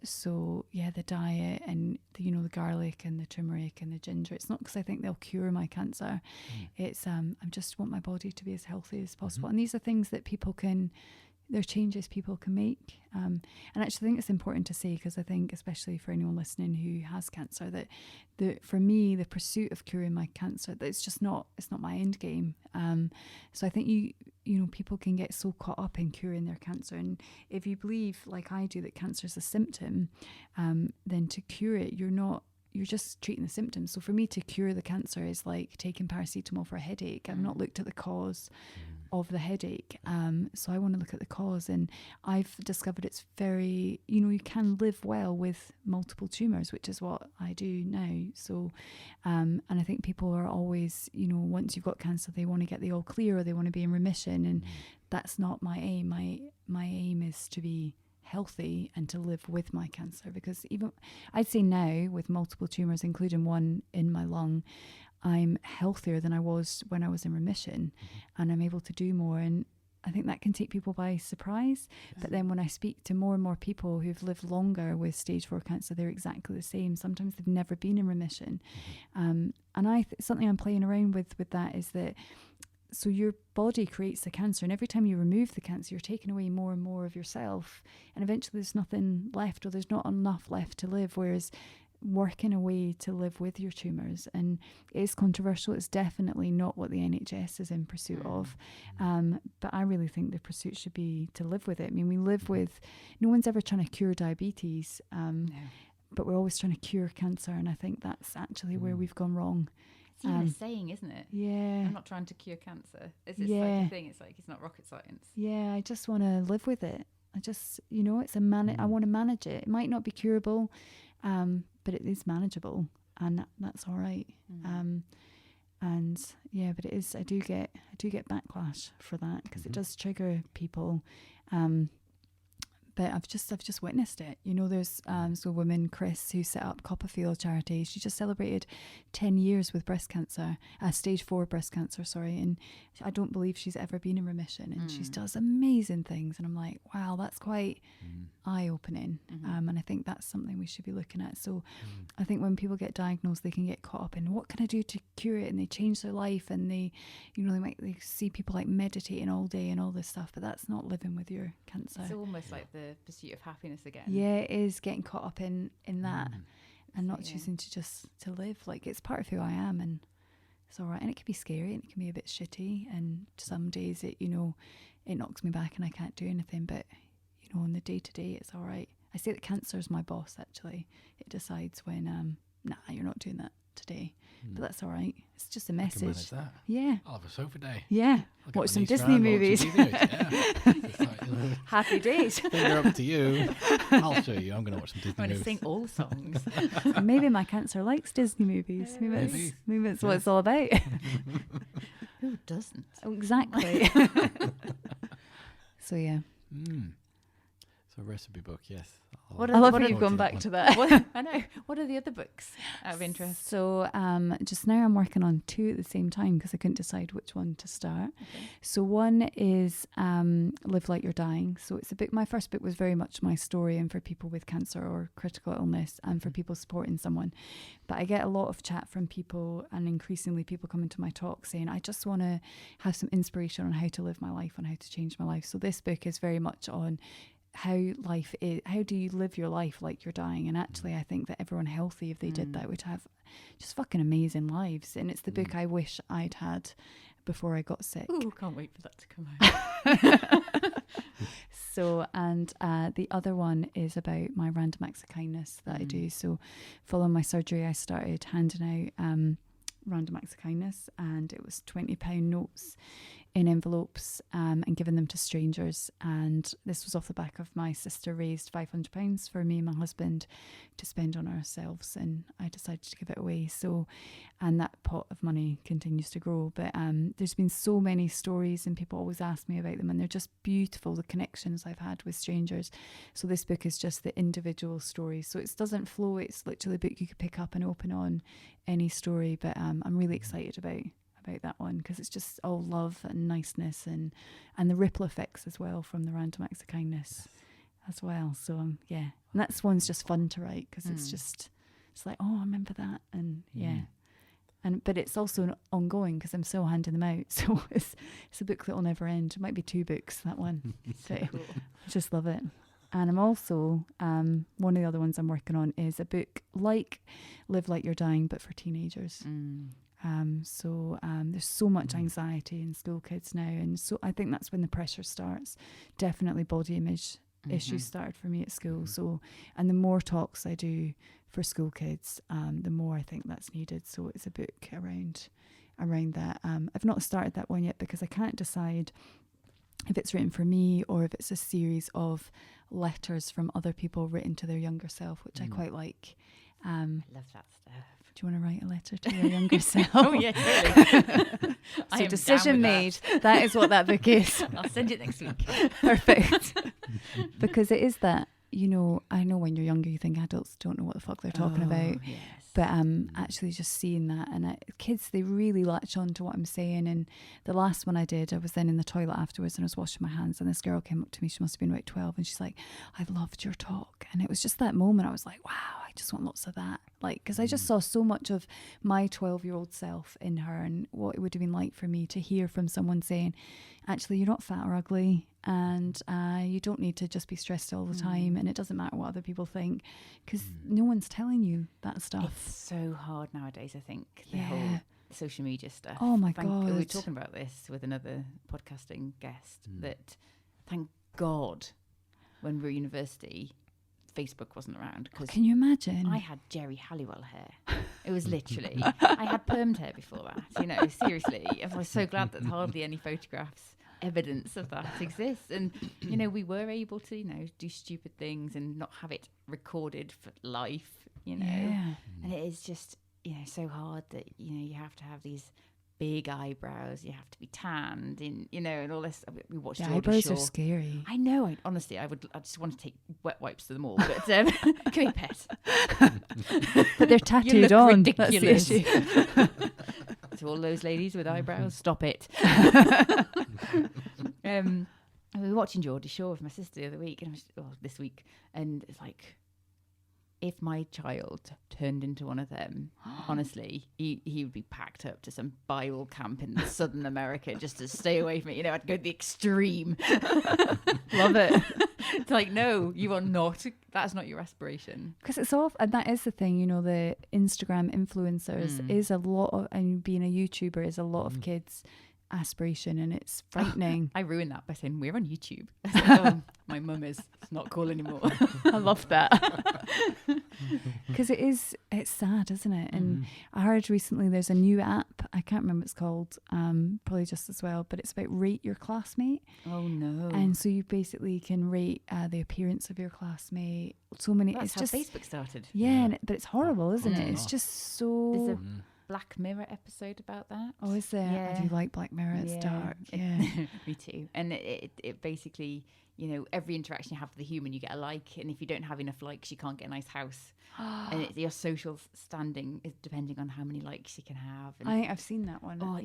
So yeah, the diet and the garlic and the turmeric and the ginger, it's not because I think they'll cure my cancer. It's I just want my body to be as healthy as possible. And these are things that they're changes people can make. And actually I think it's important to say, because I think especially for anyone listening who has cancer, that for me, the pursuit of curing my cancer, that it's not my end game. So I think people can get so caught up in curing their cancer. And if you believe, like I do, that cancer is a symptom, then to cure it, you're not you're just treating the symptoms. So for me to cure the cancer is like taking paracetamol for a headache. I've not looked at the cause of the headache. So I want to look at the cause, and I've discovered it's very, you can live well with multiple tumours, which is what I do now. So, and I think people are always, once you've got cancer, they want to get the all clear or they want to be in remission. And that's not my aim. My aim is to be healthy and to live with my cancer, because even I'd say now with multiple tumours, including one in my lung, I'm healthier than I was when I was in remission, and I'm able to do more. And I think that can take people by surprise. But then when I speak to more and more people who've lived longer with stage 4 cancer, they're exactly the same. Sometimes they've never been in remission. And something I'm playing around with that is that, so your body creates the cancer, and every time you remove the cancer, you're taking away more and more of yourself, and eventually there's nothing left, or there's not enough left to live. Whereas working a way to live with your tumours, and it is controversial, it's definitely not what the NHS is in pursuit of, but I really think the pursuit should be to live with it. I mean, we live with, no one's ever trying to cure diabetes, but we're always trying to cure cancer, and I think that's actually where we've gone wrong. It's even a saying, isn't it? Yeah. I'm not trying to cure cancer. It's this like a thing. It's like, it's not rocket science. Yeah, I just want to live with it. I just, it's I want to manage it. It might not be curable, but it is manageable, and that's all right. And yeah, but it is. I do get backlash for that, because it does trigger people. But I've just witnessed it. There's so woman Chris, who set up Copperfield charity. She just celebrated 10 years with breast cancer, stage 4 breast cancer, and I don't believe she's ever been in remission, and she does amazing things, and I'm like, wow, that's quite eye-opening. And I think that's something we should be looking at. So I think when people get diagnosed, they can get caught up in what can I do to cure it, and they change their life, and they they see people like meditating all day and all this stuff, but that's not living with your cancer. It's almost like the pursuit of happiness again. Yeah, it is getting caught up in that, and not choosing to live. Like, it's part of who I am, and it's all right. And it can be scary, and it can be a bit shitty, and some days it it knocks me back and I can't do anything, but on the day-to-day it's all right. I say that cancer is my boss, actually. It decides when nah, you're not doing that today, but that's all right. It's just a message. I can manage that. Yeah, I'll have a sofa day. yeah. I'll Watch get some my niece Disney round, movies. watch some videos, It's like, Happy days. finger up to you. I'll show you. I'm going to watch some Disney I'm going to movies. sing all the songs. Maybe my cancer likes Disney movies. Maybe it's what it's all about. Who doesn't? Exactly. So yeah. So recipe book, yes. I love how you've gone back to that. I know. What are the other books out of interest? So just now I'm working on 2 at the same time, because I couldn't decide which one to start. Okay. So one is Live Like You're Dying. So it's a book. My first book was very much my story, and for people with cancer or critical illness, and for people supporting someone. But I get a lot of chat from people, and increasingly people coming to my talk saying, I just want to have some inspiration on how to live my life, on how to change my life. So this book is very much on how life is. How do you live your life like you're dying? And actually I think that everyone healthy, if they did that, would have just fucking amazing lives. And it's the book I wish I'd had before I got sick. Ooh, can't wait for that to come out. So, and the other one is about my random acts of kindness that I do. So following my surgery, I started handing out random acts of kindness, and it was £20 notes in envelopes and giving them to strangers. And this was off the back of my sister raised £500 for me and my husband to spend on ourselves, and I decided to give it away. So, and that pot of money continues to grow. But there's been so many stories, and people always ask me about them, and they're just beautiful, the connections I've had with strangers. So this book is just the individual stories. So it doesn't flow, it's literally a book you could pick up and open on any story. But I'm really excited about that one, because it's just all love and niceness, and the ripple effects as well from the random acts of kindness as well. So yeah, and that's one's just fun to write, because it's like, oh, I remember that, and but it's also ongoing, because I'm still handing them out. So it's a book that will never end. It might be 2 books, that one. So cool. I just love it. And I'm also, one of the other ones I'm working on is a book like Live Like You're Dying, but for teenagers. So there's so much anxiety in school kids now, and so I think that's when the pressure starts. Definitely body image issues started for me at school. So, and the more talks I do for school kids, the more I think that's needed. So it's a book around that. I've not started that one yet because I can't decide if it's written for me or if it's a series of letters from other people written to their younger self, which I quite like. I love that stuff. Do you want to write a letter to your younger self? Oh yeah, totally. So decision made. That is what that book is. I'll send it next week. Perfect. Because it is that, you know, I know when you're younger you think adults don't know what the fuck they're talking about. Yes. But actually just seeing that, and kids, they really latch on to what I'm saying. And the last one I did, I was then in the toilet afterwards and I was washing my hands, and this girl came up to me, she must have been about 12, and she's like, I loved your talk. And it was just that moment I was like, wow, I just want lots of that. Like, because I just saw so much of my 12-year-old self in her, and what it would have been like for me to hear from someone saying, actually, you're not fat or ugly, and you don't need to just be stressed all the time, and it doesn't matter what other people think, because no one's telling you that stuff. It's so hard nowadays, I think, the whole social media stuff. Oh my God. We were talking about this with another podcasting guest, that thank God when we were at university, Facebook wasn't around. Cause Can you imagine? I had Jerry Halliwell hair. It was literally, I had permed hair before that, you know, seriously. I was so glad that hardly any photographs, evidence of that exists. And, you know, we were able to, you know, do stupid things and not have it recorded for life, you know. Yeah. And it is just, you know, so hard that, you know, you have to have these big eyebrows, you have to be tanned, and, you know, and all this. We watched Geordie eyebrows Shore. are scary. I know. Honestly, I just want to take wet wipes to them all. But come here, pet. But they're tattooed on. Ridiculous. That's the issue. To all those ladies with eyebrows, stop it. We were watching Geordie Shore with my sister the other week, and this week, and it's like, if my child turned into one of them, honestly, he would be packed up to some Bible camp in southern America just to stay away from it. You know, I'd go to the extreme. Love it. It's like, no, you are not. That's not your aspiration. Because it's all, and that is the thing, you know, the Instagram influencers is a lot of, and being a YouTuber is a lot of kids' aspiration, and it's frightening. I ruined that by saying we're on YouTube. Like, oh, my mum is. It's not cool anymore. I love that. Because it's sad, isn't it? And I heard recently there's a new app, I can't remember what it's called, probably just as well, but it's about rate your classmate. Oh no. And so you basically can rate the appearance of your classmate. So many. That's it's how just Facebook started. Yeah, but it's horrible, isn't it? It's just so. There's a Black Mirror episode about that. Oh, is there? Yeah. I do like Black Mirror. It's dark. Yeah. Me too. And it basically, you know, every interaction you have with the human, you get a like, and if you don't have enough likes, you can't get a nice house. And your social standing is depending on how many likes you can have. And I think I've seen that one. Oh,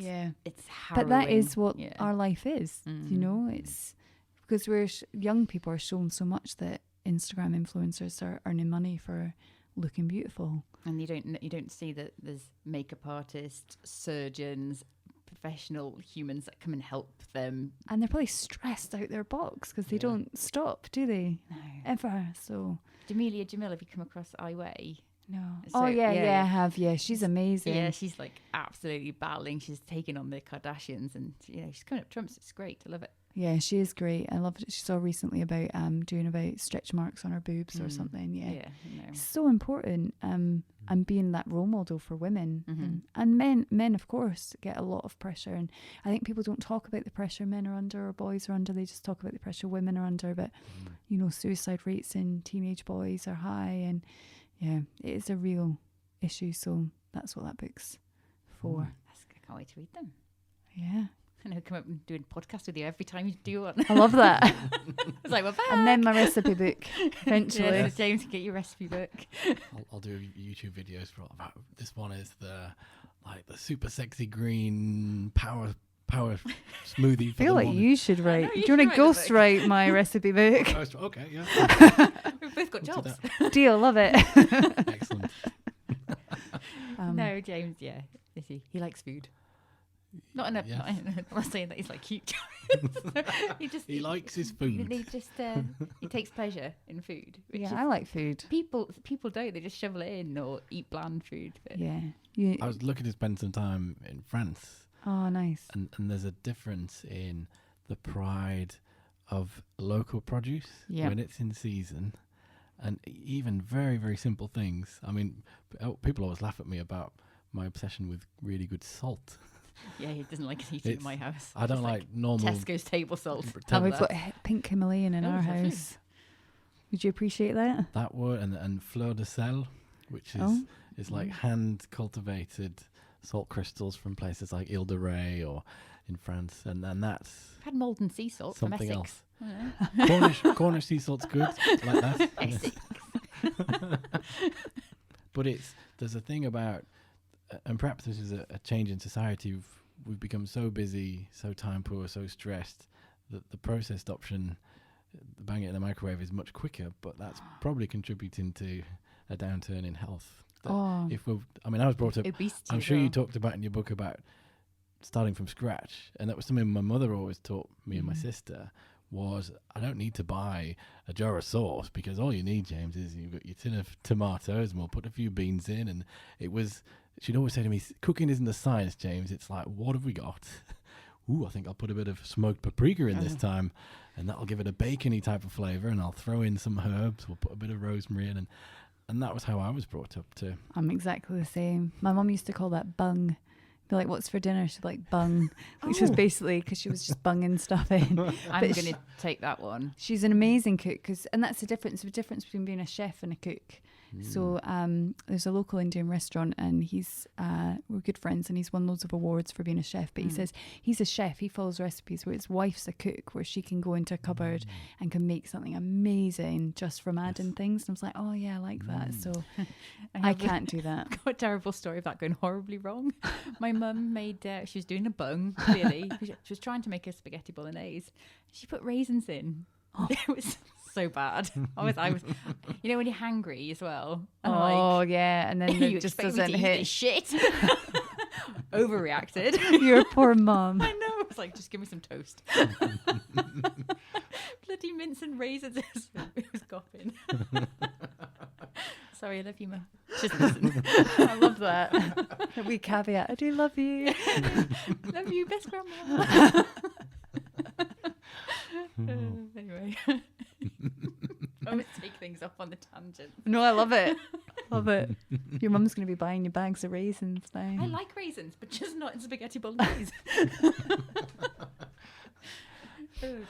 it's harrowing. But that is what our life is. You know, it's because we're young people are shown so much that Instagram influencers are earning money for looking beautiful. And you don't see that there's makeup artists, surgeons, professional humans that come and help them. And they're probably stressed out their box because they don't stop, do they? No. Ever. So Jamelia Jamil, have you come across Ai? no. So, I have. Yeah, she's amazing. Yeah, she's like absolutely battling. She's taken on the Kardashians, and she's coming up trumps. It's great. I love it. Yeah, she is great. I love it. She saw recently about doing about stretch marks on her boobs or something. Yeah, it's so important. And being that role model for women and men of course get a lot of pressure, and I think people don't talk about the pressure men are under or boys are under. They just talk about the pressure women are under. But you know, suicide rates in teenage boys are high, and yeah, it is a real issue. So that's what that book's for. I can't wait to read them. Yeah. And I'll come up and do a podcast with you every time you do one. I love that. It's like, we're back. And then my recipe book, eventually. Yeah, so James, get your recipe book. I'll do YouTube videos for about this one is the super sexy green power smoothie. I feel like you should write. Do you want to ghostwrite my recipe book? Okay, yeah. We've both got jobs. Deal, love it. Excellent. No, James, he likes food. Not enough. Yes. I'm not saying that he's like cute. He likes his food. He takes pleasure in food. Yeah, I like food. People don't. They just shovel it in or eat bland food. But Yeah. I was looking to spend some time in France. Oh, nice. And there's a difference in the pride of local produce when it's in season And even very, very simple things. I mean, people always laugh at me about my obsession with really good salt. Yeah, he doesn't like eating in my house. I don't like normal Tesco's table salt. We've got pink Himalayan in our lovely. house. Would you appreciate that? That word, and fleur de sel, which is like hand cultivated salt crystals from places like Ile de Ré or in France, and that's I've had Malden sea salt from something Essex. else. Cornish sea salt's good, like that. Essex. But there's a thing about, and perhaps this is a change in society. We've become so busy, so time poor, so stressed that the processed option, bang it in the microwave, is much quicker. But that's probably contributing to a downturn in health. I was brought up. Obesity. I'm sure you talked about in your book about starting from scratch, and that was something my mother always taught me and my sister. Was I don't need to buy a jar of sauce, because all you need, James, is you've got your tin of tomatoes and we'll put a few beans in. And she'd always say to me, cooking isn't a science, James. It's like, what have we got? Ooh, I think I'll put a bit of smoked paprika in this time, and that'll give it a bacony type of flavour, and I'll throw in some herbs. We'll put a bit of rosemary in, and that was how I was brought up too. I'm exactly the same. My mum used to call that bung. Be like, what's for dinner? She'd like bung, which was basically because she was just bunging stuff in. I'm going to take that one. She's an amazing cook, and that's the difference between being a chef and a cook. So there's a local Indian restaurant, and we're good friends, and he's won loads of awards for being a chef. But he says he's a chef. He follows recipes where his wife's a cook, where she can go into a cupboard and can make something amazing just from adding things. And I was like, oh yeah, I like that. So I can't do that. I've got a terrible story of that going horribly wrong. My mum made, she was doing a bung, clearly. She was trying to make a spaghetti bolognese. She put raisins in. It was so bad. I was, you know, when you're hangry as well. And yeah, and then it just doesn't hit. Shit. Overreacted. You're a poor mum. I know. I was like, just give me some toast. Bloody mince and raisins. It was coughing. Sorry, I love you, Mum. Just listen. I love that. We caveat. I do love you. Love you, best grandma. Anyway. I always take things off on the tangent. No, I love it. Love it. Your mum's going to be buying you bags of raisins now. I like raisins, but just not in spaghetti bolognese. Oh dear.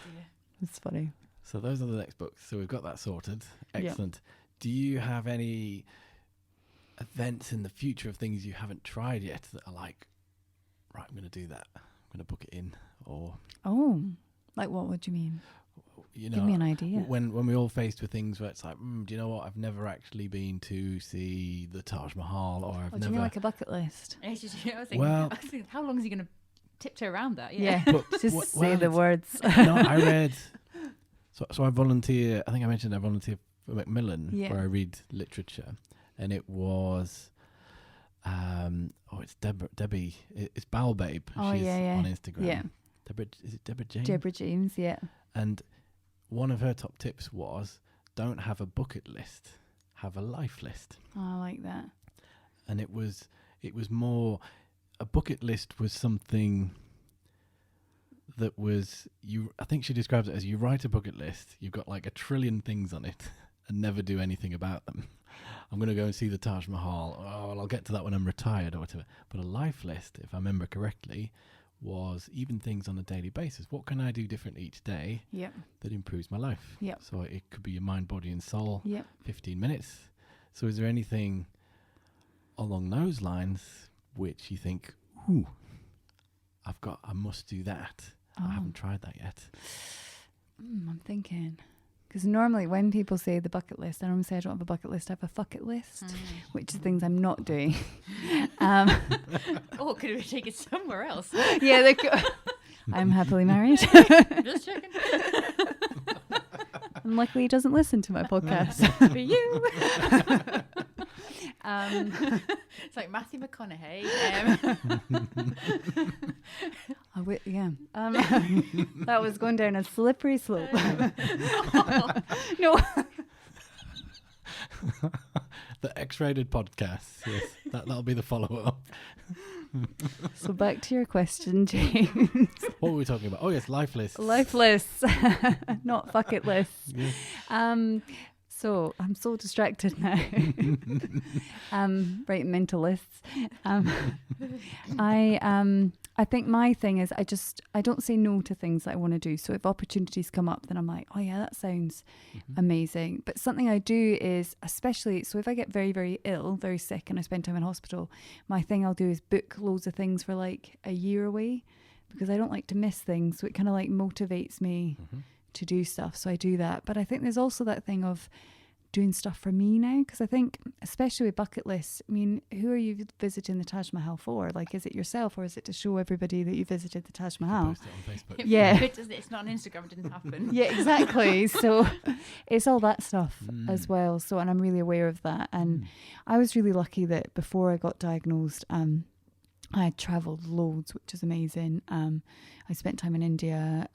It's funny. So those are the next books. So we've got that sorted. Excellent. Yep. Do you have any events in the future of things you haven't tried yet that are like, right, I'm going to do that. I'm going to book it in, or... Oh, like what would you mean? You know, give me an idea. When we're all faced with things where it's like, do you know what? I've never actually been to see the Taj Mahal, or I've never. Do you mean like a bucket list? I was thinking, how long is he going to tiptoe around that? Yeah, but just say the words. No, I read. So I volunteer. I think I mentioned I volunteer for Macmillan, where I read literature, and it was. It's Debbie. It's Bowel Babe. She's on Instagram. Yeah. Is it Deborah James? Deborah James, yeah. And one of her top tips was, don't have a bucket list, have a life list. Oh, I like that. And it was more, a bucket list was something that was, I think she describes it as, you write a bucket list, you've got like 1 trillion things on it and never do anything about them. I'm going to go and see the Taj Mahal. Oh, well, I'll get to that when I'm retired or whatever. But a life list, if I remember correctly, was even things on a daily basis. What can I do different each day that improves my life? Yep. So it could be your mind, body and soul, 15 minutes. So is there anything along those lines which you think, I must do that. I haven't tried that yet. I'm thinking. Because normally when people say the bucket list, I normally say I don't have a bucket list, I have a fuck it list, which is things I'm not doing. Could we take it somewhere else? Yeah, I'm happily married. Just checking. And luckily he doesn't listen to my podcast. For you. It's like Matthew McConaughey. That was going down a slippery slope. No. The X-rated podcast. Yes, that'll be the follow-up. So back to your question, James. What were we talking about? Oh yes, life lists. Life lists, not bucket lists. Yeah. So I'm so distracted now. Right, mental lists. I think my thing is I don't say no to things that I want to do. So if opportunities come up, then I'm like, oh yeah, that sounds amazing. But something I do is, especially, so if I get very, very ill, very sick, and I spend time in hospital, my thing I'll do is book loads of things for like a year away, because I don't like to miss things. So it kind of like motivates me to do stuff. So I do that. But I think there's also that thing of doing stuff for me now, because I think, especially with bucket lists, I mean, who are you visiting the Taj Mahal for? Like, is it yourself, or is it to show everybody that you visited the Taj Mahal? Post it on Facebook. Yeah. It's not on Instagram, it didn't happen. Yeah, exactly. So it's all that stuff as well. So, and I'm really aware of that. And I was really lucky that before I got diagnosed, I had travelled loads, which is amazing. I spent time in India,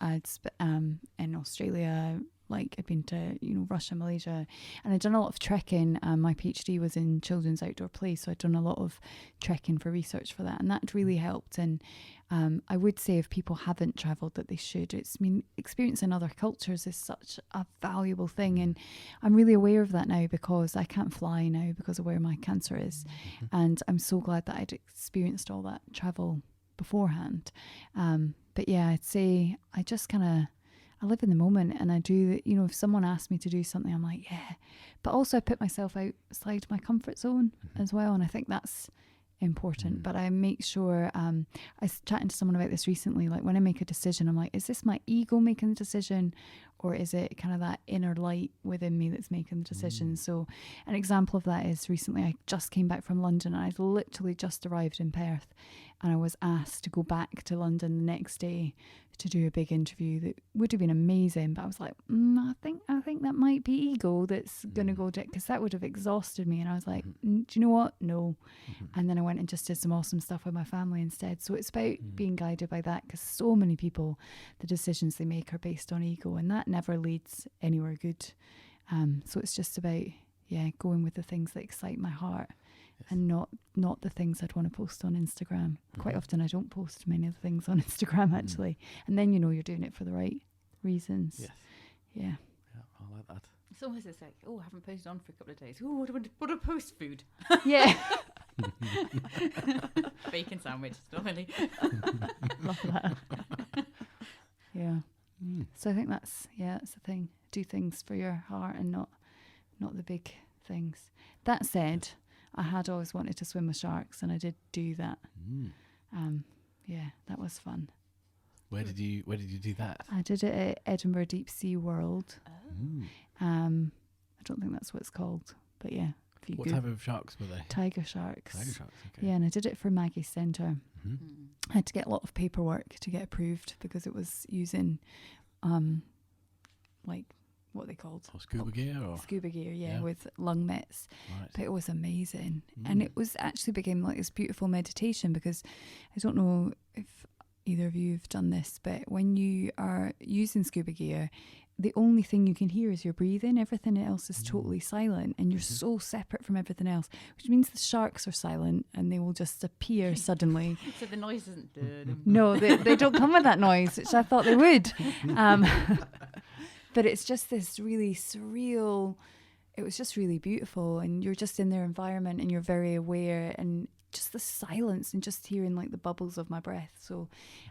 in Australia, like I'd been to, Russia, Malaysia, and I'd done a lot of trekking. My PhD was in children's outdoor play, so I'd done a lot of trekking for research for that, and that really helped. And I would say if people haven't travelled, that they should. Experiencing other cultures is such a valuable thing, and I'm really aware of that now because I can't fly now because of where my cancer is, and I'm so glad that I'd experienced all that travel beforehand. But yeah, I'd say I live in the moment, and I do, if someone asks me to do something, I'm like, yeah. But also I put myself outside my comfort zone as well, and I think that's important. But I make sure, I was chatting to someone about this recently, like when I make a decision, I'm like, is this my ego making the decision, or is it kind of that inner light within me that's making the decision? So an example of that is recently I just came back from London, and I'd literally just arrived in Perth, and I was asked to go back to London the next day to do a big interview that would have been amazing. But I was like, I think that might be ego that's going to go, because that would have exhausted me. And I was like, do you know what? No. And then I went and just did some awesome stuff with my family instead. So it's about being guided by that, because so many people, the decisions they make are based on ego, and that never leads anywhere good. So it's just about, going with the things that excite my heart. And not the things I'd want to post on Instagram. Quite often I don't post many of the things on Instagram, actually. And then you're doing it for the right reasons. Yes. Yeah. Yeah, I like that. It's almost like, I haven't posted on for a couple of days. Oh, what do I post? Food. Yeah. Bacon sandwich. Not really. Love that. Yeah. So I think that's the thing. Do things for your heart and not the big things. That said, I had always wanted to swim with sharks, and I did do that. That was fun. Where did you do that? I did it at Edinburgh Deep Sea World. I don't think that's what it's called, but yeah. What type of sharks were they? Tiger sharks. Tiger sharks, okay. Yeah, and I did it for Maggie's Centre. I had to get a lot of paperwork to get approved because it was using, like, what they called scuba gear, scuba gear, with lung mitts. Right. But it was amazing, and it was actually became like this beautiful meditation, because I don't know if either of you have done this, but when you are using scuba gear, the only thing you can hear is your breathing. Everything else is totally silent, and you're so separate from everything else, which means the sharks are silent and they will just appear suddenly. So the noise isn't No, they don't come with that noise, which I thought they would. But it's just this really surreal, it was just really beautiful, and you're just in their environment and you're very aware, and just the silence and just hearing like the bubbles of my breath. So,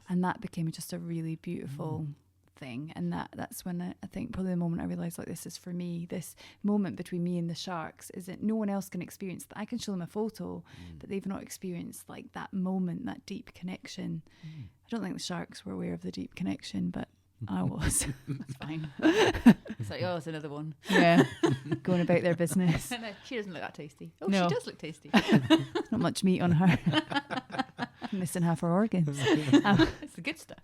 and that became just a really beautiful thing. And that's when I think probably the moment I realised, like, this is for me, this moment between me and the sharks is that no one else can experience that. I can show them a photo, but they've not experienced like that moment, that deep connection. I don't think the sharks were aware of the deep connection, but I was. That's fine. It's like, it's another one. Yeah. Going about their business. No, she doesn't look that tasty. Oh, No. she does look tasty. Not much meat on her. Missing half her organs. It's the good stuff.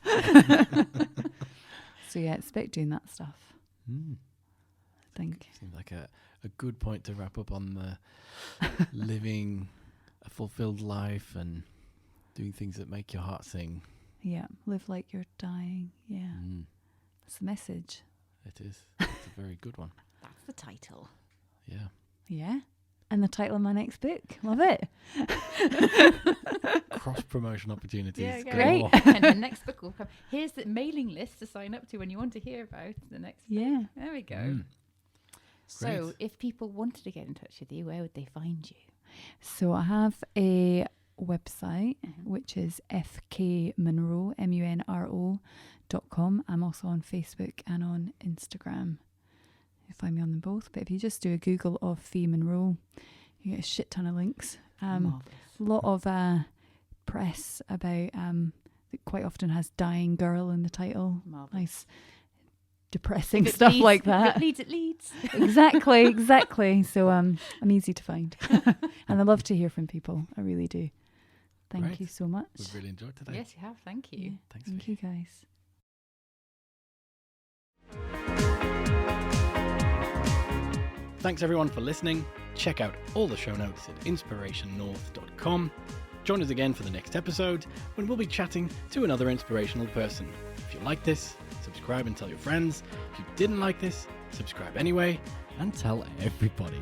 So yeah, it's about doing that stuff. I think. Seems like a good point to wrap up on the living a fulfilled life and doing things that make your heart sing. Yeah, live like you're dying. Yeah. That's the message. It is. It's a very good one. That's the title. Yeah. Yeah. And the title of my next book. Love it. Cross-promotion opportunities. Yeah, Great. And the next book will come. Here's the mailing list to sign up to when you want to hear about the next book. Yeah. There we go. So, Great. if people wanted to get in touch with you, where would they find you? So I have a website, which is fkmunro.com. I'm also on Facebook and on Instagram. You find me on them both. But if you just do a Google of Fee Munro, you get a shit ton of links. A lot of press about that quite often has dying girl in the title. Marvellous. Nice depressing stuff like that. It leads. Exactly. So I'm easy to find. And I love to hear from people. I really do. Thank Great. you so much. We've really enjoyed today. Yes, you have. Thank you. Yeah, Thanks, thank Fee. you guys. Thanks everyone for listening. Check out all the show notes at inspirationnorth.com. Join us again for the next episode when we'll be chatting to another inspirational person. If you like this, subscribe and tell your friends. If you didn't like this, subscribe anyway and tell everybody.